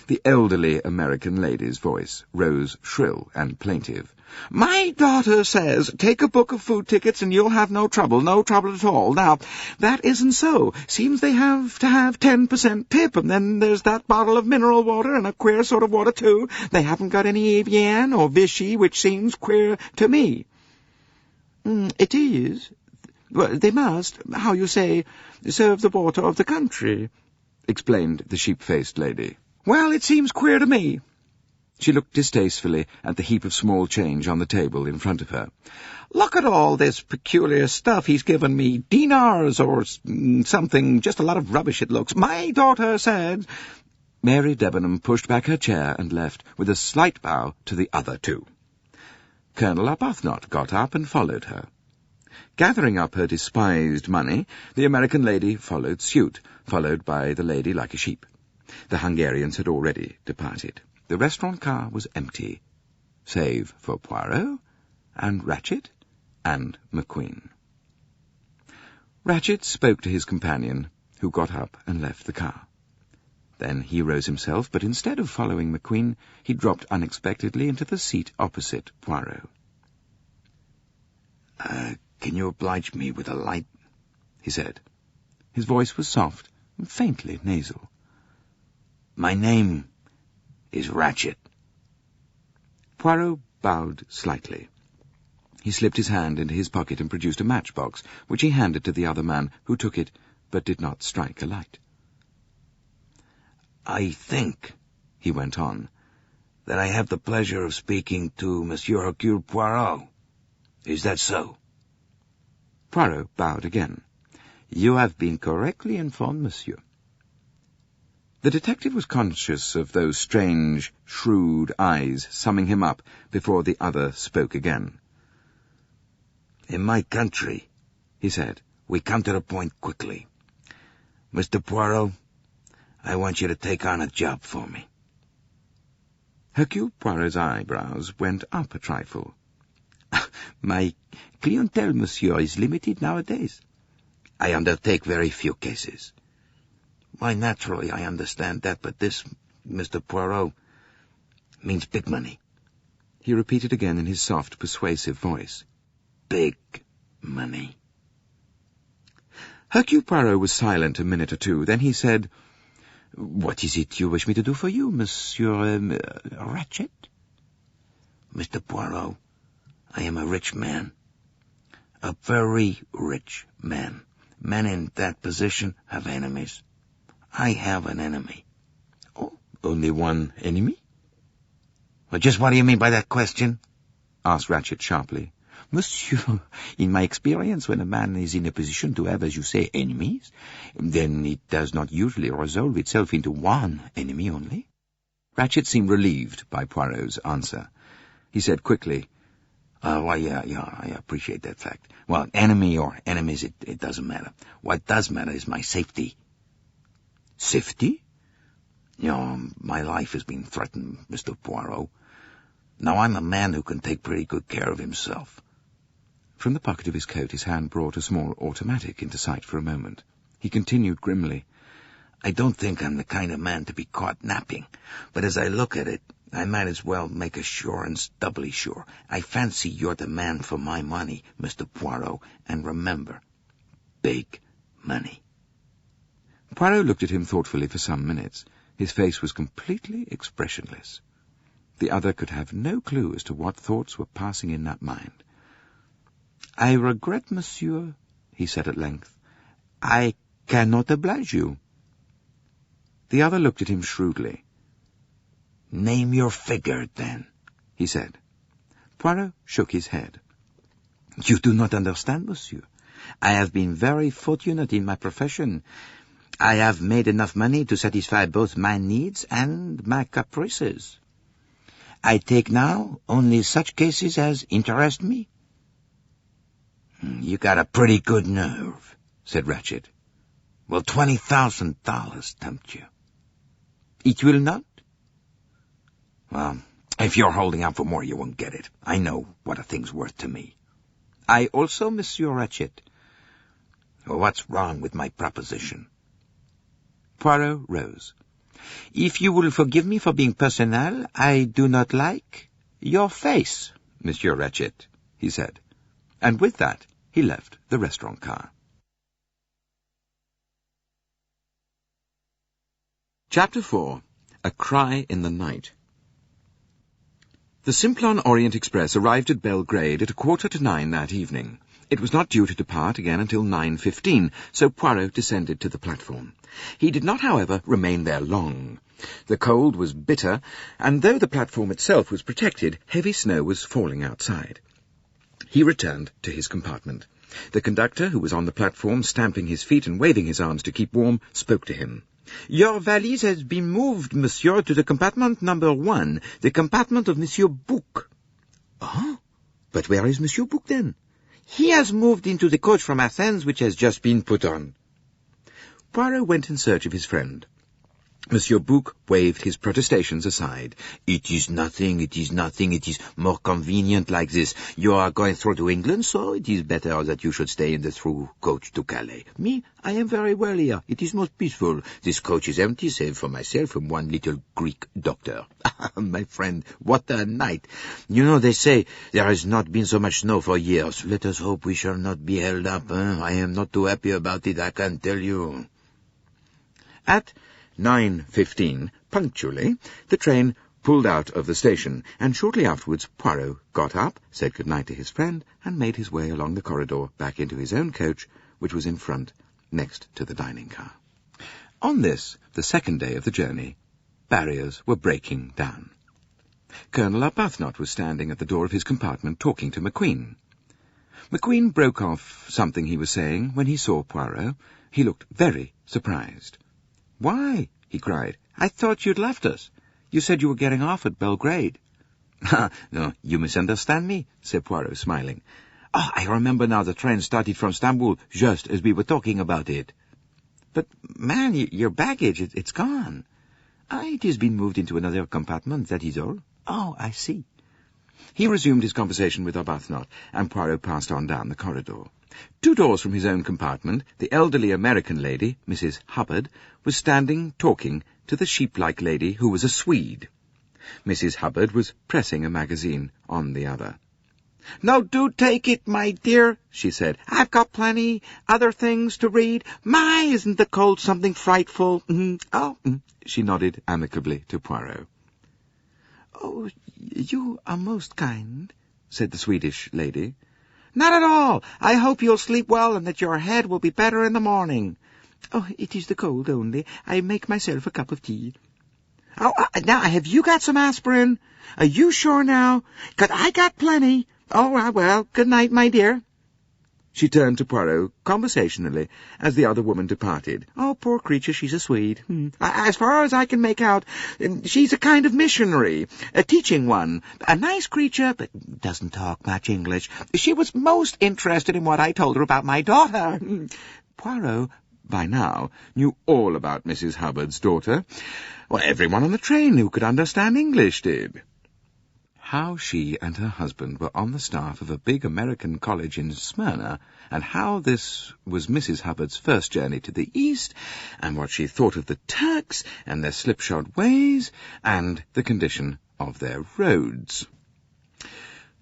[SPEAKER 1] The elderly American lady's voice rose shrill and plaintive. My daughter says, take a book of food tickets and you'll have no trouble at all. Now, that isn't so. Seems they have to have 10% tip, and then there's that bottle of mineral water and a queer sort of water, too. They haven't got any Evian or Vichy, which seems queer to me. It is. Well, they must, how you say, serve the water of the country, explained the sheep-faced lady. Well, it seems queer to me. She looked distastefully at the heap of small change on the table in front of her. Look at all this peculiar stuff he's given me. Dinars or something, just a lot of rubbish it looks. My daughter said... Mary Debenham pushed back her chair and left, with a slight bow to the other 2. Colonel Arbuthnot got up and followed her. Gathering up her despised money, the American lady followed suit, followed by the lady like a sheep. The Hungarians had already departed. The restaurant car was empty, save for Poirot and Ratchett and McQueen. Ratchett spoke to his companion, who got up and left the car. Then he rose himself, but instead of following McQueen, he dropped unexpectedly into the seat opposite Poirot. Can you oblige me with a light? He said. His voice was soft and faintly nasal. My name is Ratchett. Poirot bowed slightly. He slipped his hand into his pocket and produced a matchbox, which he handed to the other man, who took it, but did not strike a light. I think, he went on, that I have the pleasure of speaking to Monsieur Hercule Poirot. Is that so? Poirot bowed again. You have been correctly informed, monsieur. The detective was conscious of those strange, shrewd eyes summing him up before the other spoke again. In my country, he said, we come to the point quickly. Mr. Poirot, I want you to take on a job for me. Hercule Poirot's eyebrows went up a trifle. My clientele, monsieur, is limited nowadays. I undertake very few cases. Why, naturally, I understand that, but this, Mr. Poirot, means big money. He repeated again in his soft, persuasive voice. Big money. Hercule Poirot was silent a minute or 2. Then he said, What is it you wish me to do for you, Monsieur Ratchett? Mr. Poirot, I am a rich man. A very rich man. Men in that position have enemies. I have an enemy. Oh, only one enemy? Well, just what do you mean by that question? Asked Ratchett sharply. Monsieur, in my experience, when a man is in a position to have, as you say, enemies, then it does not usually resolve itself into one enemy only. Ratchett seemed relieved by Poirot's answer. He said quickly, I appreciate that fact. Well, enemy or enemies, it doesn't matter. What does matter is my safety. Safety? My life has been threatened, Mr. Poirot. Now, I'm a man who can take pretty good care of himself. From the pocket of his coat his hand brought a small automatic into sight for a moment. He continued grimly,
[SPEAKER 3] I don't think I'm the kind of man to be caught napping, but as I look at it, I might as well make assurance doubly sure. I fancy you're the man for my money, Mr. Poirot, and remember, big money.
[SPEAKER 1] Poirot looked at him thoughtfully for some minutes. His face was completely expressionless. The other could have no clue as to what thoughts were passing in that mind. I regret, monsieur, he said at length. I cannot oblige you. The other looked at him shrewdly.
[SPEAKER 3] Name your figure, then,
[SPEAKER 1] he said. Poirot shook his head.
[SPEAKER 3] You do not understand, monsieur. I have been very fortunate in my profession. I have made enough money to satisfy both my needs and my caprices. I take now only such cases as interest me. You got a pretty good nerve, said Ratchet. Will $20,000 tempt you?
[SPEAKER 1] It will not?
[SPEAKER 3] Well, if you're holding out for more, you won't get it. I know what a thing's worth to me.
[SPEAKER 1] I also, Monsieur Ratchet.
[SPEAKER 3] Well, what's wrong with my proposition?
[SPEAKER 1] Poirot rose. If you will forgive me for being personnel, I do not like your face, Monsieur Ratchet, he said. And with that, he left the restaurant car. Chapter 4. A Cry in the Night. The Simplon Orient Express arrived at Belgrade at 9:15 that evening. It was not due to depart again until 9:15, so Poirot descended to the platform. He did not, however, remain there long. The cold was bitter, and though the platform itself was protected, heavy snow was falling outside. He returned to his compartment. The conductor, who was on the platform, stamping his feet and waving his arms to keep warm, spoke to him. Your valise has been moved, monsieur, to the compartment number 1, the compartment of Monsieur Bouc. Oh, but where is Monsieur Bouc, then? He has moved into the coach from Athens, which has just been put on. Poirot went in search of his friend. Monsieur Bouc waved his protestations aside. It is nothing, it is nothing, it is more convenient like this. You are going through to England, so it is better that you should stay in the through coach to Calais. Me, I am very well here. It is most peaceful. This coach is empty, save for myself and one little Greek doctor. My friend, what a night. You know, they say there has not been so much snow for years. Let us hope we shall not be held up. I am not too happy about it, I can tell you. At 9:15, punctually, the train pulled out of the station, and shortly afterwards Poirot got up, said good-night to his friend, and made his way along the corridor back into his own coach, which was in front, next to the dining car. On this, the second day of the journey, barriers were breaking down. Colonel Arbuthnot was standing at the door of his compartment talking to McQueen. McQueen broke off something he was saying when he saw Poirot. He looked very surprised. Why? He cried. I thought you'd left us. You said you were getting off at Belgrade. No, you misunderstand me, said Poirot, smiling. Oh, I remember now the train started from Stamboul just as we were talking about it. But, man, your baggage, it's gone. It has been moved into another compartment, that is all. Oh, I see. He resumed his conversation with Arbuthnot, and Poirot passed on down the corridor. 2 doors from his own compartment, the elderly American lady, Mrs. Hubbard, was standing talking to the sheep-like lady who was a Swede. Mrs. Hubbard was pressing a magazine on the other. "No, do take it, my dear," she said. "I've got plenty other things to read. My, isn't the cold something frightful?" She nodded amicably to Poirot. "Oh, you are most kind," said the Swedish lady. "Not at all. I hope you'll sleep well and that your head will be better in the morning." "Oh, it is the cold only. I make myself a cup of tea." "Oh, now, have you got some aspirin? Are you sure now? 'Cause I got plenty. Oh, well, good night, my dear." She turned to Poirot conversationally as the other woman departed. "Oh, poor creature, she's a Swede. As far as I can make out, she's a kind of missionary, a teaching one. A nice creature, but doesn't talk much English. She was most interested in what I told her about my daughter." Poirot, by now, knew all about Mrs. Hubbard's daughter. Well, everyone on the train who could understand English did. how she and her husband were on the staff of a big American college in Smyrna, and how this was Mrs. Hubbard's first journey to the East, and what she thought of the Turks and their slipshod ways, and the condition of their roads.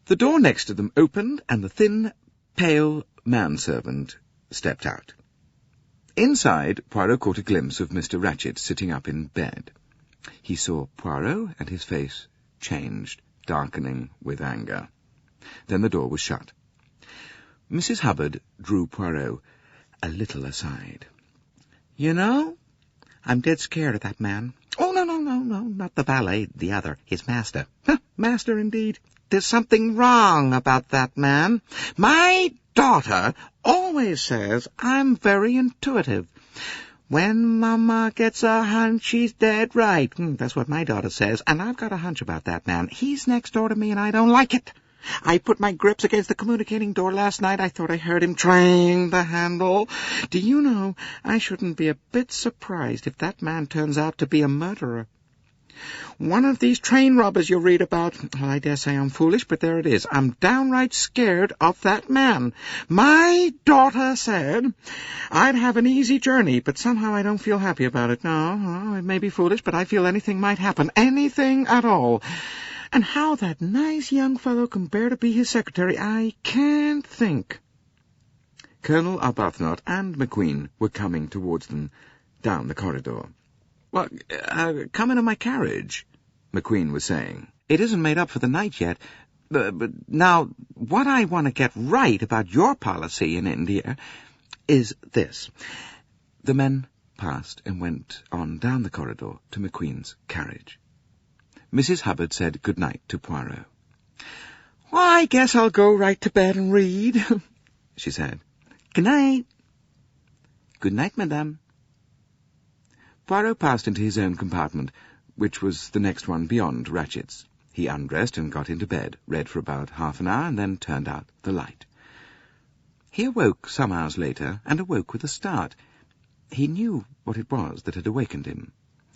[SPEAKER 1] The door next to them opened, and the thin, pale manservant stepped out. Inside, Poirot caught a glimpse of Mr. Ratchett sitting up in bed. He saw Poirot, and his face changed, darkening with anger. Then the door was shut. Mrs. Hubbard drew Poirot a little aside. "You know, I'm dead scared of that man." "Oh, no, not the valet, the other, his master." "Master, indeed. There's something wrong about that man. My daughter always says I'm very intuitive. When Mama gets a hunch, she's dead right. That's what my daughter says, and I've got a hunch about that man. He's next door to me, and I don't like it. I put my grips against the communicating door last night. I thought I heard him trying the handle. Do you know, I shouldn't be a bit surprised if that man turns out to be a murderer. One of these train robbers you read about. Well, I dare say I'm foolish, but there it is. I'm downright scared of that man. My daughter said I'd have an easy journey, but somehow I don't feel happy about it. No, it may be foolish, but I feel anything might happen. Anything at all. And how that nice young fellow can bear to be his secretary, I can't think." Colonel Arbuthnot and McQueen were coming towards them down the corridor. "Well, come into my carriage," McQueen was saying. "It isn't made up for the night yet. But now, what I want to get right about your policy in India is this." The men passed and went on down the corridor to McQueen's carriage. Mrs. Hubbard said good night to Poirot. "Well, I guess I'll go right to bed and read," she said. "Good night." "Good night, madame." Poirot passed into his own compartment, which was the next one beyond Ratchett's. He undressed and got into bed, read for about half an hour, and then turned out the light. He awoke some hours later, and awoke with a start. He knew what it was that had awakened him.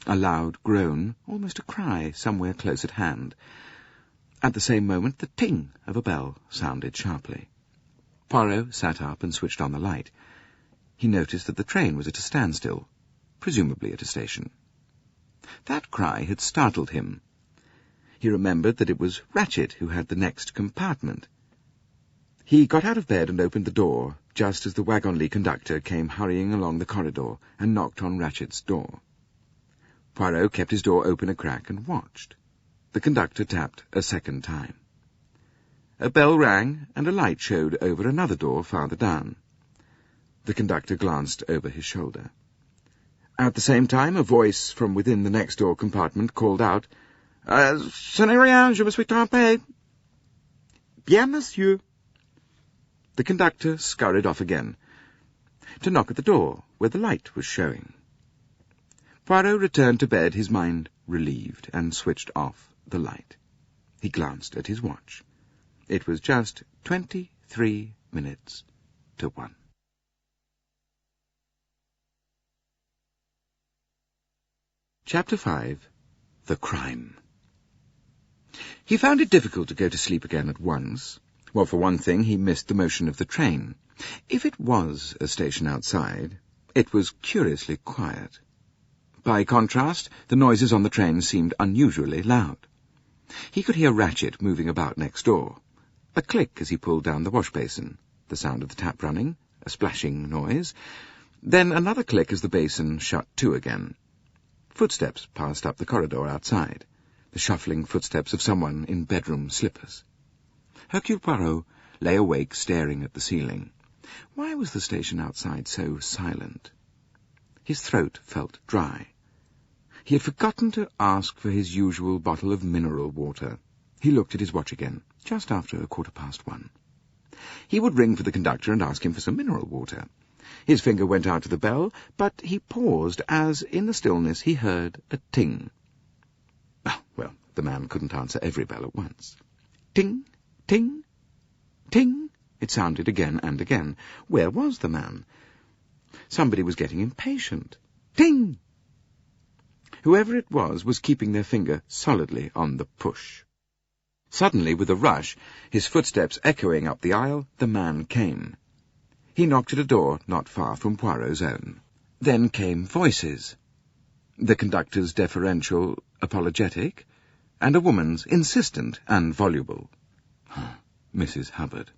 [SPEAKER 1] A loud groan, almost a cry, somewhere close at hand. At the same moment the ting of a bell sounded sharply. Poirot sat up and switched on the light. He noticed that the train was at a standstill, presumably at a station. That cry had startled him. He remembered that it was Ratchett who had the next compartment. He got out of bed and opened the door, just as the wagonly conductor came hurrying along the corridor and knocked on Ratchett's door. Poirot kept his door open a crack and watched. The conductor tapped a second time. A bell rang, and a light showed over another door farther down. The conductor glanced over his shoulder. At the same time, a voice from within the next-door compartment called out, "Ce n'est rien, je me suis trompé." "Bien, monsieur." The conductor scurried off again, to knock at the door, where the light was showing. Poirot returned to bed, his mind relieved, and switched off the light. He glanced at his watch. It was just 23 minutes to 1. Chapter 5. The Crime. He found it difficult to go to sleep again at once. Well, for one thing, he missed the motion of the train. If it was a station outside, it was curiously quiet. By contrast, the noises on the train seemed unusually loud. He could hear Ratchett moving about next door. A click as he pulled down the wash-basin, the sound of the tap running, a splashing noise, then another click as the basin shut to again. Footsteps passed up the corridor outside, the shuffling footsteps of someone in bedroom slippers. Hercule Poirot lay awake, staring at the ceiling. Why was the station outside so silent? His throat felt dry. He had forgotten to ask for his usual bottle of mineral water. He looked at his watch again, just after 1:15. He would ring for the conductor and ask him for some mineral water. His finger went out to the bell, but he paused as, in the stillness, he heard a ting. Well, the man couldn't answer every bell at once. Ting, ting, ting, it sounded again and again. Where was the man? Somebody was getting impatient. Ting! Whoever it was keeping their finger solidly on the push. Suddenly, with a rush, his footsteps echoing up the aisle, the man came. He knocked at a door not far from Poirot's own. Then came voices. The conductor's deferential, apologetic, and a woman's insistent and voluble. Mrs. Hubbard.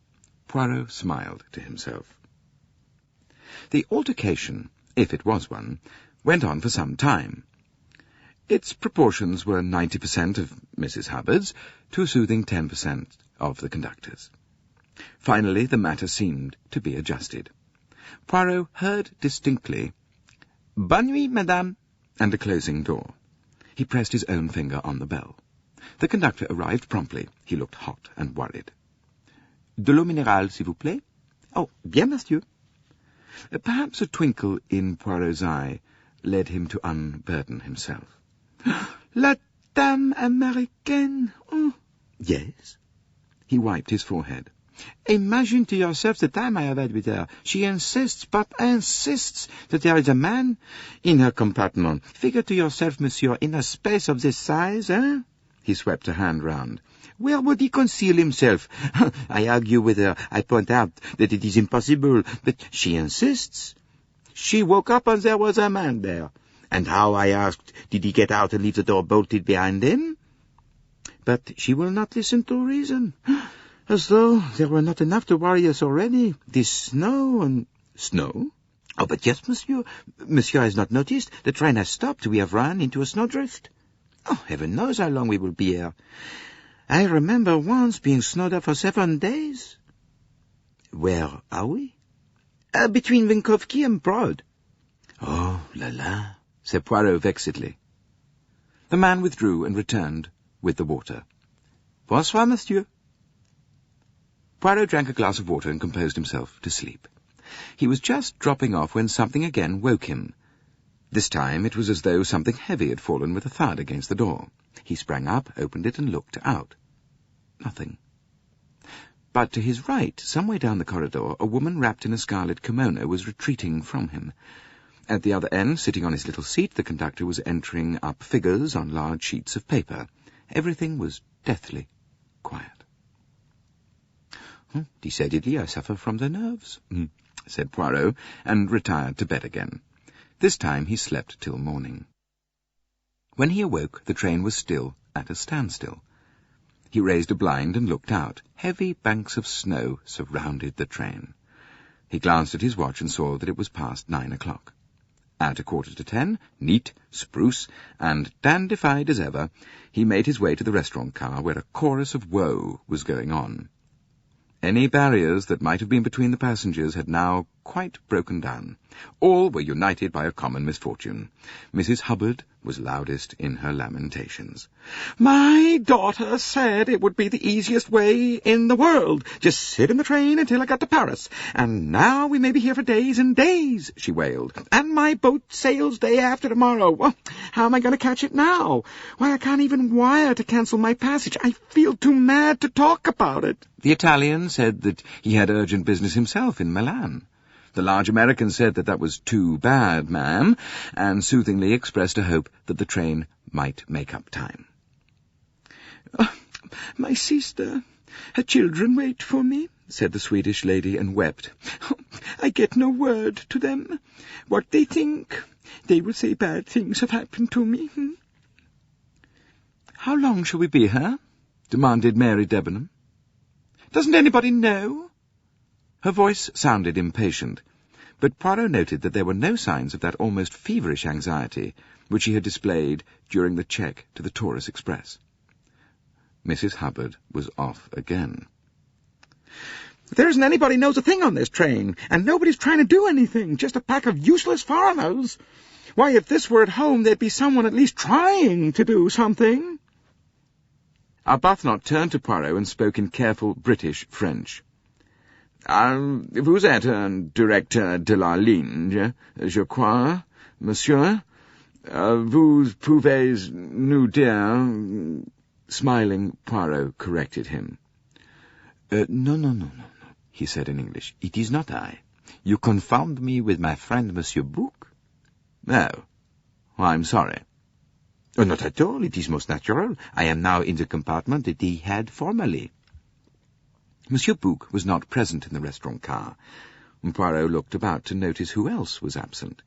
[SPEAKER 1] Poirot smiled to himself. The altercation, if it was one, went on for some time. Its proportions were 90% of Mrs. Hubbard's to a soothing 10% of the conductor's. Finally, the matter seemed to be adjusted. Poirot heard distinctly, "Bonne nuit, madame," and a closing door. He pressed his own finger on the bell. The conductor arrived promptly. He looked hot and worried. "De l'eau minérale, s'il vous plaît?" "Oh, bien, monsieur." Perhaps a twinkle in Poirot's eye led him to unburden himself. "La dame américaine! Oh." "Yes?" He wiped his forehead. "Imagine to yourself the time I have had with her. She insists, but insists, that there is a man in her compartment. Figure to yourself, monsieur, in a space of this size, eh?" He swept a hand round. "Where would he conceal himself? I argue with her. I point out that it is impossible, but she insists. She woke up and there was a man there. And how, I asked, did he get out and leave the door bolted behind him? But she will not listen to reason. As though there were not enough to worry us already. This snow and—" "Snow? Oh, but yes, monsieur. Monsieur has not noticed. The train has stopped. We have run into a snowdrift. Oh, heaven knows how long we will be here. I remember once being snowed up for 7 days. Where are we? Between Vinkovki and Broad." "Oh, la la," said Poirot vexedly. The man withdrew and returned with the water. "Bonsoir, monsieur." Poirot drank a glass of water and composed himself to sleep. He was just dropping off when something again woke him. This time it was as though something heavy had fallen with a thud against the door. He sprang up, opened it, and looked out. Nothing. But to his right, some way down the corridor, a woman wrapped in a scarlet kimono was retreating from him. At the other end, sitting on his little seat, the conductor was entering up figures on large sheets of paper. Everything was deathly quiet. "Decidedly, I suffer from the nerves," said Poirot, and retired to bed again. This time he slept till morning. When he awoke, the train was still at a standstill. He raised a blind and looked out. Heavy banks of snow surrounded the train. He glanced at his watch and saw that it was past 9 o'clock. At 9:45, neat, spruce, and dandified as ever, he made his way to the restaurant car where a chorus of woe was going on. Any barriers that might have been between the passengers had now quite broken down. All were united by a common misfortune. Mrs. Hubbard was loudest in her lamentations.
[SPEAKER 2] "My daughter said it would be the easiest way in the world. Just sit in the train until I got to Paris. And now we may be here for days and days," she wailed. "And my boat sails day after tomorrow. Well, how am I going to catch it now? Why, I can't even wire to cancel my passage. I feel too mad to talk about it."
[SPEAKER 1] The Italian said that he had urgent business himself in Milan. The large American said that was too bad, ma'am, and soothingly expressed a hope that the train might make up time.
[SPEAKER 2] "My sister, her children wait for me," said the Swedish lady, and wept. "I get no word to them. What they think, they will say bad things have happened to me."
[SPEAKER 1] "How long shall we be here?" demanded Mary Debenham. "Doesn't anybody know?" Her voice sounded impatient, but Poirot noted that there were no signs of that almost feverish anxiety which she had displayed during the check to the Taurus Express. Mrs. Hubbard was off again.
[SPEAKER 2] "There isn't anybody knows a thing on this train, and nobody's trying to do anything, just a pack of useless foreigners. Why, if this were at home, there'd be someone at least trying to do something."
[SPEAKER 1] Arbuthnot turned to Poirot and spoke in careful British French. "Vous êtes un directeur de la ligne, je crois, monsieur. Vous pouvez nous dire—" Smiling, Poirot corrected him. No, he said in English. "It is not I. You confound me with my friend Monsieur Bouc." "Oh, I'm sorry."
[SPEAKER 3] Oh, not at all. It is most natural. I am now in the compartment that he had formerly.
[SPEAKER 1] Monsieur Bouc was not present in the restaurant car, and Poirot looked about to notice who else was absent.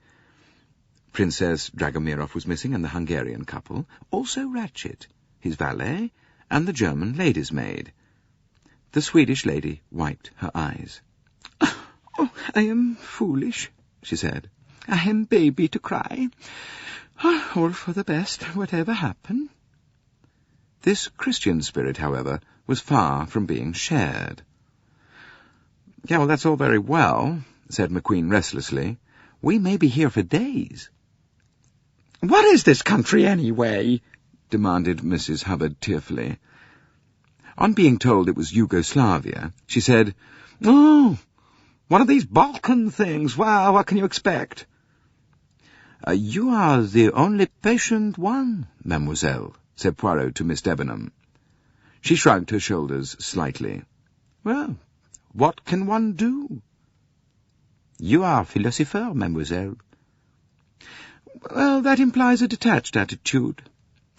[SPEAKER 1] Princess Dragomirov was missing, and the Hungarian couple, also Ratchet, his valet, and the German lady's maid. The Swedish lady wiped her eyes.
[SPEAKER 2] "Oh, I am foolish," she said. "I am baby to cry. All for the best, whatever happen."
[SPEAKER 1] This Christian spirit, however, was far from being shared. "Yeah, well, that's all very well," said McQueen restlessly. "We may be here for days."
[SPEAKER 2] "What is this country, anyway?"
[SPEAKER 1] demanded Mrs. Hubbard tearfully. On being told it was Yugoslavia, she said,
[SPEAKER 2] "Oh, one of these Balkan things. Well, what can you expect?"
[SPEAKER 1] You are the only patient one, mademoiselle," said Poirot to Miss Debenham. She shrugged her shoulders slightly. "Well, what can one do?" "You are philosopher, mademoiselle."
[SPEAKER 2] "Well, that implies a detached attitude.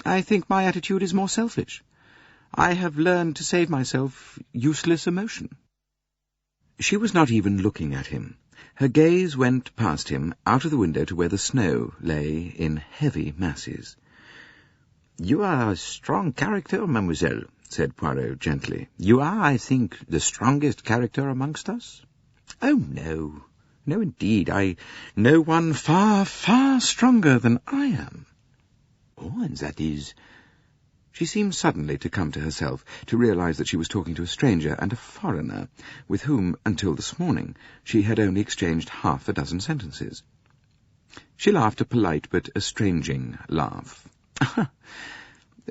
[SPEAKER 2] I think my attitude is more selfish. I have learned to save myself useless emotion."
[SPEAKER 1] She was not even looking at him. Her gaze went past him, out of the window to where the snow lay in heavy masses.
[SPEAKER 3] "You are a strong character, mademoiselle," said Poirot gently. "You are, I think, the strongest character amongst us?"
[SPEAKER 1] "Oh, no. No, indeed. I know one far, far stronger than I am."
[SPEAKER 3] "Oh, and that is—"
[SPEAKER 1] She seemed suddenly to come to herself, to realize that she was talking to a stranger and a foreigner, with whom, until this morning, she had only exchanged half a dozen sentences. She laughed a polite but estranging laugh.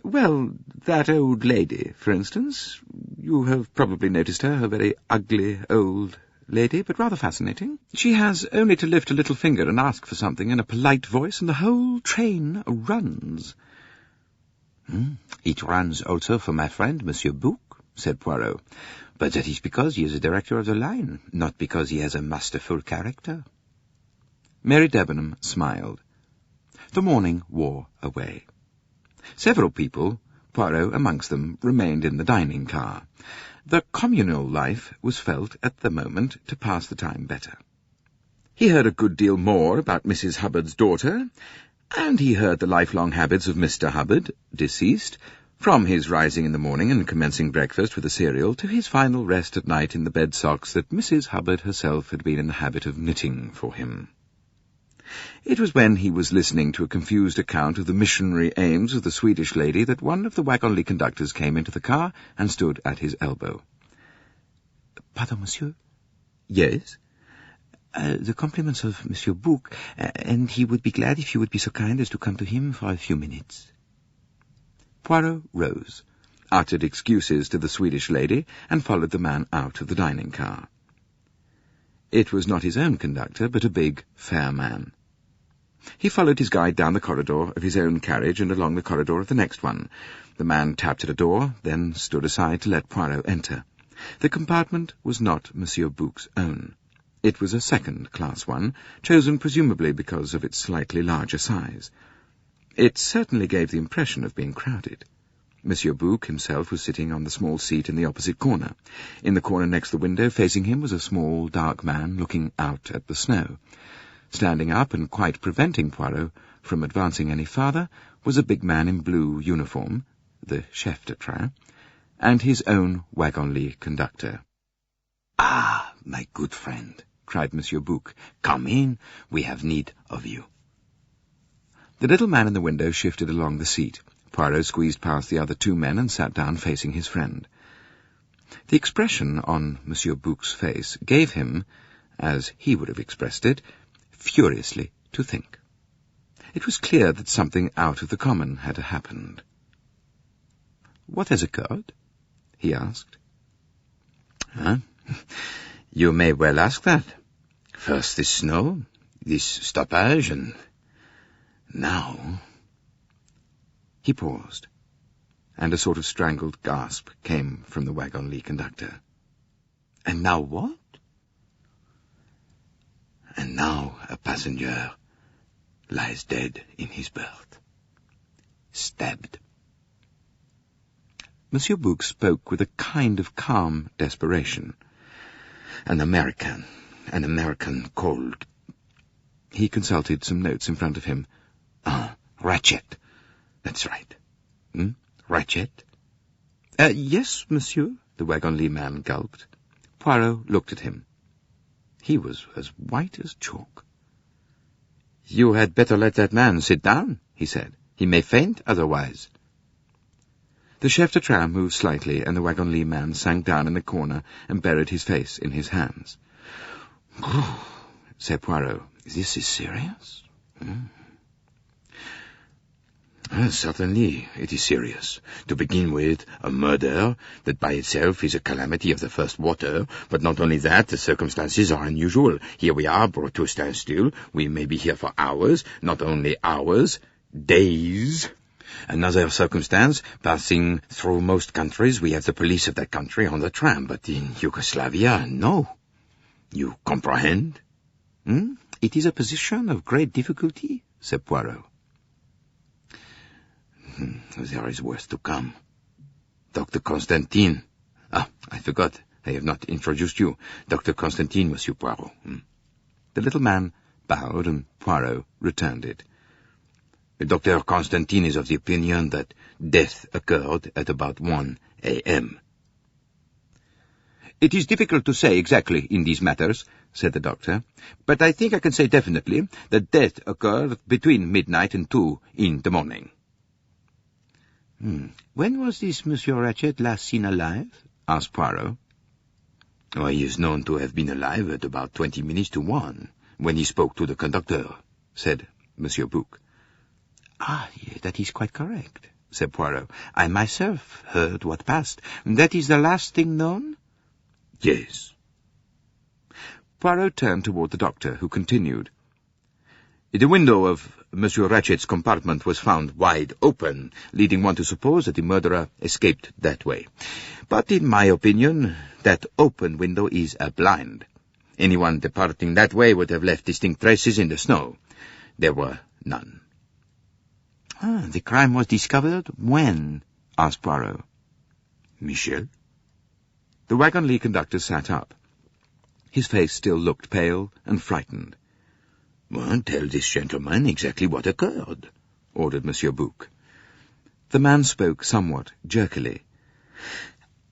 [SPEAKER 1] "Well, that old lady, for instance. You have probably noticed her, a very ugly old lady, but rather fascinating. She has only to lift a little finger and ask for something in a polite voice, and the whole train runs."
[SPEAKER 3] "It runs also for my friend, Monsieur Bouc," said Poirot. "But that is because he is the director of the line, not because he has a masterful character."
[SPEAKER 1] Mary Debenham smiled. The morning wore away. Several people, Poirot amongst them, remained in the dining car. The communal life was felt at the moment to pass the time better. He heard a good deal more about Mrs. Hubbard's daughter, and he heard the lifelong habits of Mr. Hubbard, deceased, from his rising in the morning and commencing breakfast with a cereal to his final rest at night in the bed socks that Mrs. Hubbard herself had been in the habit of knitting for him. It was when he was listening to a confused account of the missionary aims of the Swedish lady that one of the wagon-ly conductors came into the car and stood at his elbow.
[SPEAKER 2] "Pardon, monsieur?"
[SPEAKER 1] "Yes?"
[SPEAKER 2] The compliments of Monsieur Bouc, and he would be glad if you would be so kind as to come to him for a few minutes."
[SPEAKER 1] Poirot rose, uttered excuses to the Swedish lady, and followed the man out of the dining car. It was not his own conductor, but a big, fair man. He followed his guide down the corridor of his own carriage and along the corridor of the next one. The man tapped at a door, then stood aside to let Poirot enter. The compartment was not Monsieur Bouc's own. It was a second-class one, chosen presumably because of its slightly larger size. It certainly gave the impression of being crowded. Monsieur Bouc himself was sitting on the small seat in the opposite corner. In the corner next the window, facing him, was a small, dark man looking out at the snow. Standing up and quite preventing Poirot from advancing any farther was a big man in blue uniform, the chef de train, and his own wagon-ly conductor.
[SPEAKER 3] "Ah, my good friend," cried Monsieur Bouc, "come in. We have need of you."
[SPEAKER 1] The little man in the window shifted along the seat. Poirot squeezed past the other two men and sat down facing his friend. The expression on Monsieur Bouc's face gave him, as he would have expressed it, furiously to think. It was clear that something out of the common had happened. "What has occurred?" he asked.
[SPEAKER 3] You may well ask that. First this snow, this stoppage, and now—"
[SPEAKER 1] He paused, and a sort of strangled gasp came from the wagon-ly conductor.
[SPEAKER 3] "And now what?" "And now a passenger lies dead in his berth. stabbed.
[SPEAKER 1] Monsieur Bouc spoke with a kind of calm desperation.
[SPEAKER 3] An American cold.
[SPEAKER 1] He consulted some notes in front of him.
[SPEAKER 3] Ratchet. That's right. Ratchet?
[SPEAKER 1] Yes, monsieur, the Wagonlit man gulped. Poirot looked at him. He was as white as chalk.
[SPEAKER 3] You had better let that man sit down, he said. He may faint otherwise.
[SPEAKER 1] The chef de train moved slightly, and the Wagonlit man sank down in a corner and buried his face in his hands. Said Poirot.
[SPEAKER 3] This is serious? Certainly, it is serious. To begin with, a murder, that by itself is a calamity of the first water, but not only that, the circumstances are unusual. Here we are, brought to a standstill. We may be here for hours, not only hours, days. Another circumstance, passing through most countries, we have the police of that country on the tram, but in Yugoslavia, no. You comprehend?
[SPEAKER 1] It is a position of great difficulty, said Poirot.
[SPEAKER 3] There is worse to come. Dr. Constantine. I forgot. I have not introduced you. Dr. Constantine, Monsieur Poirot.
[SPEAKER 1] The little man bowed, and Poirot returned it.
[SPEAKER 3] Dr. Constantine is of the opinion that death occurred at about 1 a.m.
[SPEAKER 1] It is difficult to say exactly in these matters, said the doctor, but I think I can say definitely that death occurred between midnight and 2 in the morning.
[SPEAKER 3] When was this Monsieur Ratchet last seen alive? Asked Poirot. He is known to have been alive at about 20 minutes to 1, when he spoke to the conductor, said Monsieur Bouc.
[SPEAKER 1] That is quite correct, said Poirot. I myself heard what passed. That is the last thing known?
[SPEAKER 3] Yes.
[SPEAKER 1] Poirot turned toward the doctor, who continued. The window of Monsieur Ratchet's compartment was found wide open, leading one to suppose that the murderer escaped that way. But in my opinion, that open window is a blind. Anyone departing that way would have left distinct traces in the snow. There were none. The crime was discovered when? Asked Poirot.
[SPEAKER 3] Michel?
[SPEAKER 1] The Wagonlit conductor sat up. His face still looked pale and frightened.
[SPEAKER 3] Tell this gentleman exactly what occurred, ordered Monsieur Bouc.
[SPEAKER 1] The man spoke somewhat jerkily.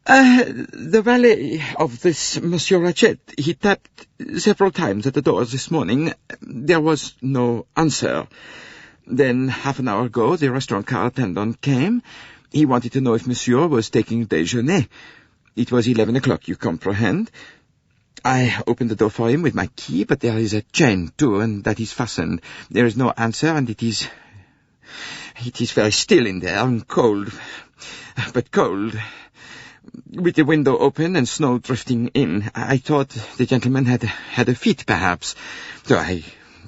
[SPEAKER 2] The valet of this Monsieur Ratchet, he tapped several times at the doors this morning. There was no answer. Then, half an hour ago, the restaurant car attendant came. He wanted to know if Monsieur was taking déjeuner. It was 11 o'clock, you comprehend. I opened the door for him with my key, but there is a chain, too, and that is fastened. There is no answer, and it is very still in there, and cold. But cold. With the window open and snow drifting in, I thought the gentleman had a fit, perhaps. So I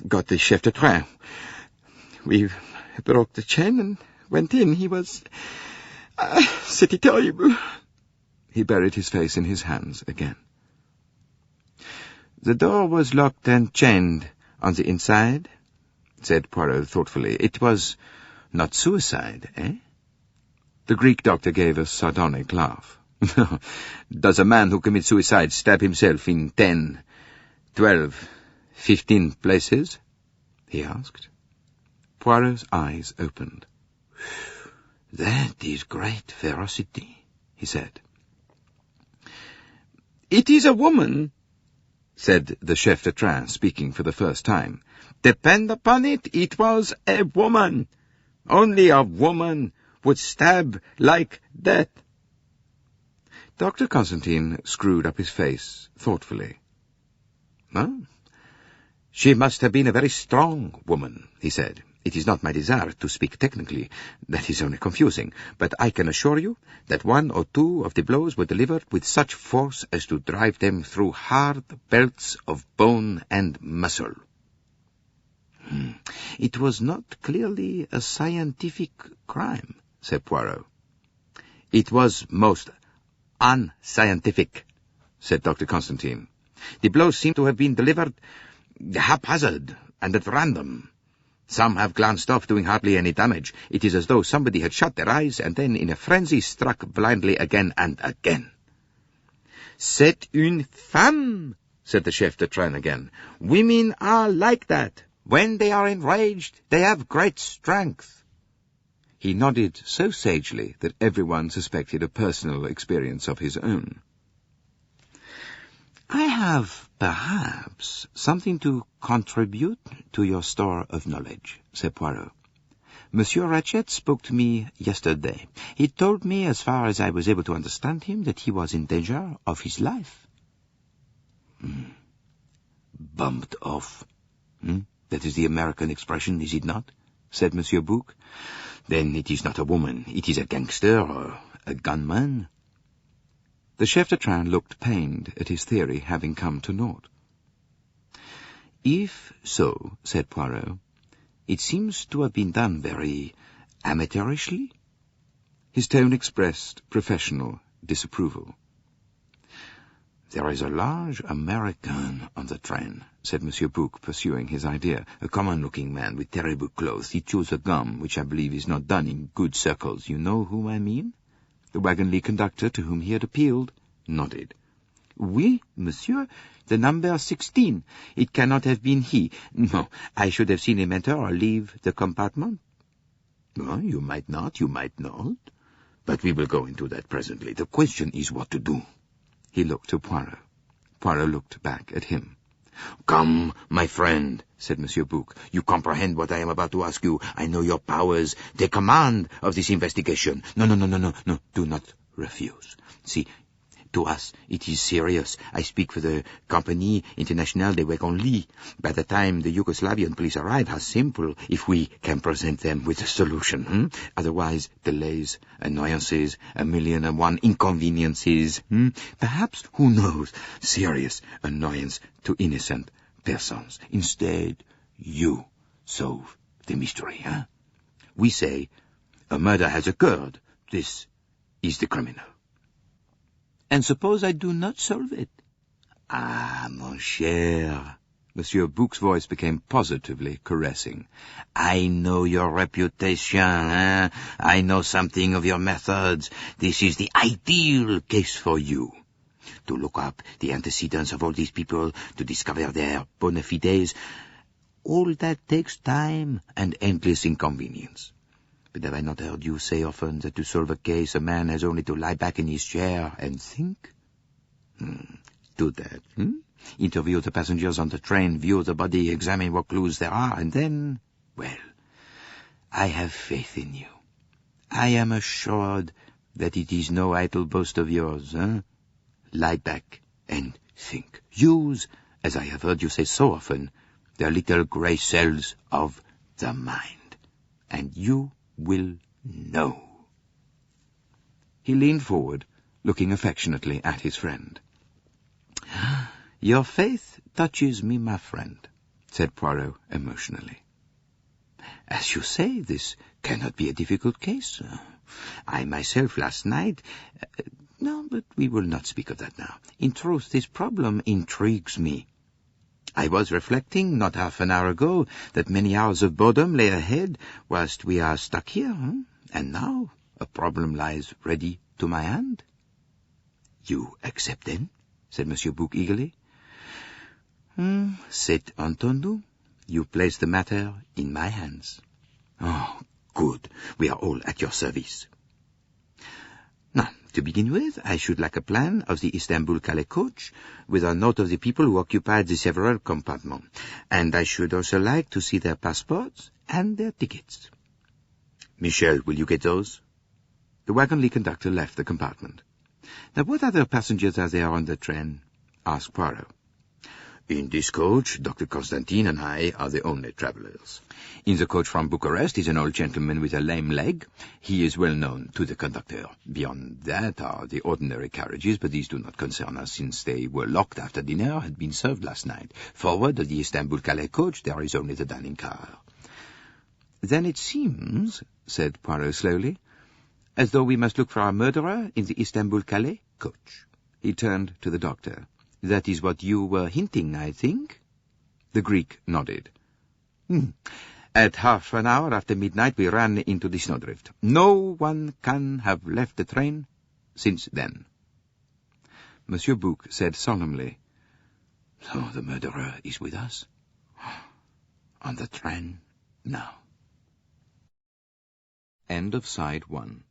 [SPEAKER 2] got the chef de train. We broke the chain and went in. He was... c'était terrible.
[SPEAKER 1] He buried his face in his hands again.
[SPEAKER 3] The door was locked and chained on the inside, said Poirot thoughtfully. It was not suicide, eh?
[SPEAKER 1] The Greek doctor gave a sardonic laugh.
[SPEAKER 3] Does a man who commits suicide stab himself in 10, 12, 15 places? He asked.
[SPEAKER 1] Poirot's eyes opened.
[SPEAKER 3] That is great ferocity, he said.
[SPEAKER 2] It is a woman,
[SPEAKER 1] said the chef de train, speaking for the first time.
[SPEAKER 2] Depend upon it, it was a woman. Only a woman would stab like that.
[SPEAKER 1] Dr. Constantine screwed up his face thoughtfully.
[SPEAKER 3] She must have been a very strong woman, he said. It is not my desire to speak technically. That is only confusing. But I can assure you that 1 or 2 of the blows were delivered with such force as to drive them through hard belts of bone and muscle.
[SPEAKER 1] It was not clearly a scientific crime, said Poirot.
[SPEAKER 3] It was most unscientific, said Dr. Constantine. The blows seem to have been delivered haphazard and at random. Some have glanced off, doing hardly any damage. It is as though somebody had shut their eyes and then in a frenzy struck blindly again and again. C'est une femme, said the chef de train again. Women are like that. When they are enraged, they have great strength. He nodded so sagely that everyone suspected a personal experience of his own. I have, perhaps, something to contribute to your store of knowledge, said Poirot. Monsieur Ratchet spoke to me yesterday. He told me, as far as I was able to understand him, that he was in danger of his life. Bumped off. That is the American expression, is it not? Said Monsieur Bouc. Then it is not a woman. It is a gangster or a gunman. The chef de train looked pained at his theory having come to naught. If so, said Poirot, it seems to have been done very amateurishly. His tone expressed professional disapproval. There is a large American on the train, said Monsieur Bouc, pursuing his idea. A common-looking man with terrible clothes. He chews a gum, which I believe is not done in good circles. You know whom I mean? The wagon-lee conductor, to whom he had appealed, nodded. Oui, monsieur, the number 16. It cannot have been he. No, I should have seen him enter or leave the compartment. Well, you might not. But we will go into that presently. The question is what to do. He looked to Poirot. Poirot looked back at him. Come, my friend, said Monsieur Bouc. You comprehend what I am about to ask you. I know your powers. Take command of this investigation. No, do not refuse. See, to us, it is serious. I speak for the Compagnie Internationale des Wagons-Lits. By the time the Yugoslavian police arrive, how simple if we can present them with a solution. Otherwise, delays, annoyances, 1,000,001 inconveniences. Perhaps, who knows, serious annoyance to innocent persons. Instead, you solve the mystery. We say, a murder has occurred. This is the criminal. And suppose I do not solve it? Ah, mon cher. Monsieur Bouc's voice became positively caressing. I know your reputation, I know something of your methods. This is the ideal case for you. To look up the antecedents of all these people, to discover their bona fides, all that takes time and endless inconvenience. But have I not heard you say often that to solve a case a man has only to lie back in his chair and think? Do that. Interview the passengers on the train, view the body, examine what clues there are, and then, well, I have faith in you. I am assured that it is no idle boast of yours. Lie back and think. Use, as I have heard you say so often, the little grey cells of the mind. And you will know. He leaned forward, looking affectionately at his friend. Your faith touches me, my friend, said Poirot emotionally. As you say, this cannot be a difficult case. I myself last night... No, but we will not speak of that now. In truth, this problem intrigues me. I was reflecting, not half an hour ago, that many hours of boredom lay ahead whilst we are stuck here, and now a problem lies ready to my hand. You accept, then? Said Monsieur Bouc eagerly. C'est entendu. You place the matter in my hands. Oh, good. We are all at your service. Now, to begin with, I should like a plan of the Stamboul Calais Coach, with a note of the people who occupied the several compartments. And I should also like to see their passports and their tickets. Michel, will you get those? The wagon-lee conductor left the compartment. Now, what other passengers are there on the train? Asked Poirot. In this coach, Dr. Constantine and I are the only travellers. In the coach from Bucharest is an old gentleman with a lame leg. He is well known to the conductor. Beyond that are the ordinary carriages, but these do not concern us, since they were locked after dinner had been served last night. Forward of the Stamboul Calais coach there is only the dining car. Then it seems, said Poirot slowly, as though we must look for our murderer in the Stamboul Calais coach. He turned to the doctor. That is what you were hinting, I think? The Greek nodded.
[SPEAKER 1] At half an hour after midnight, we ran into the snowdrift. No one can have left the train since then." Monsieur Bouc said solemnly, "So the murderer is with us? On the train now." End of Side 1.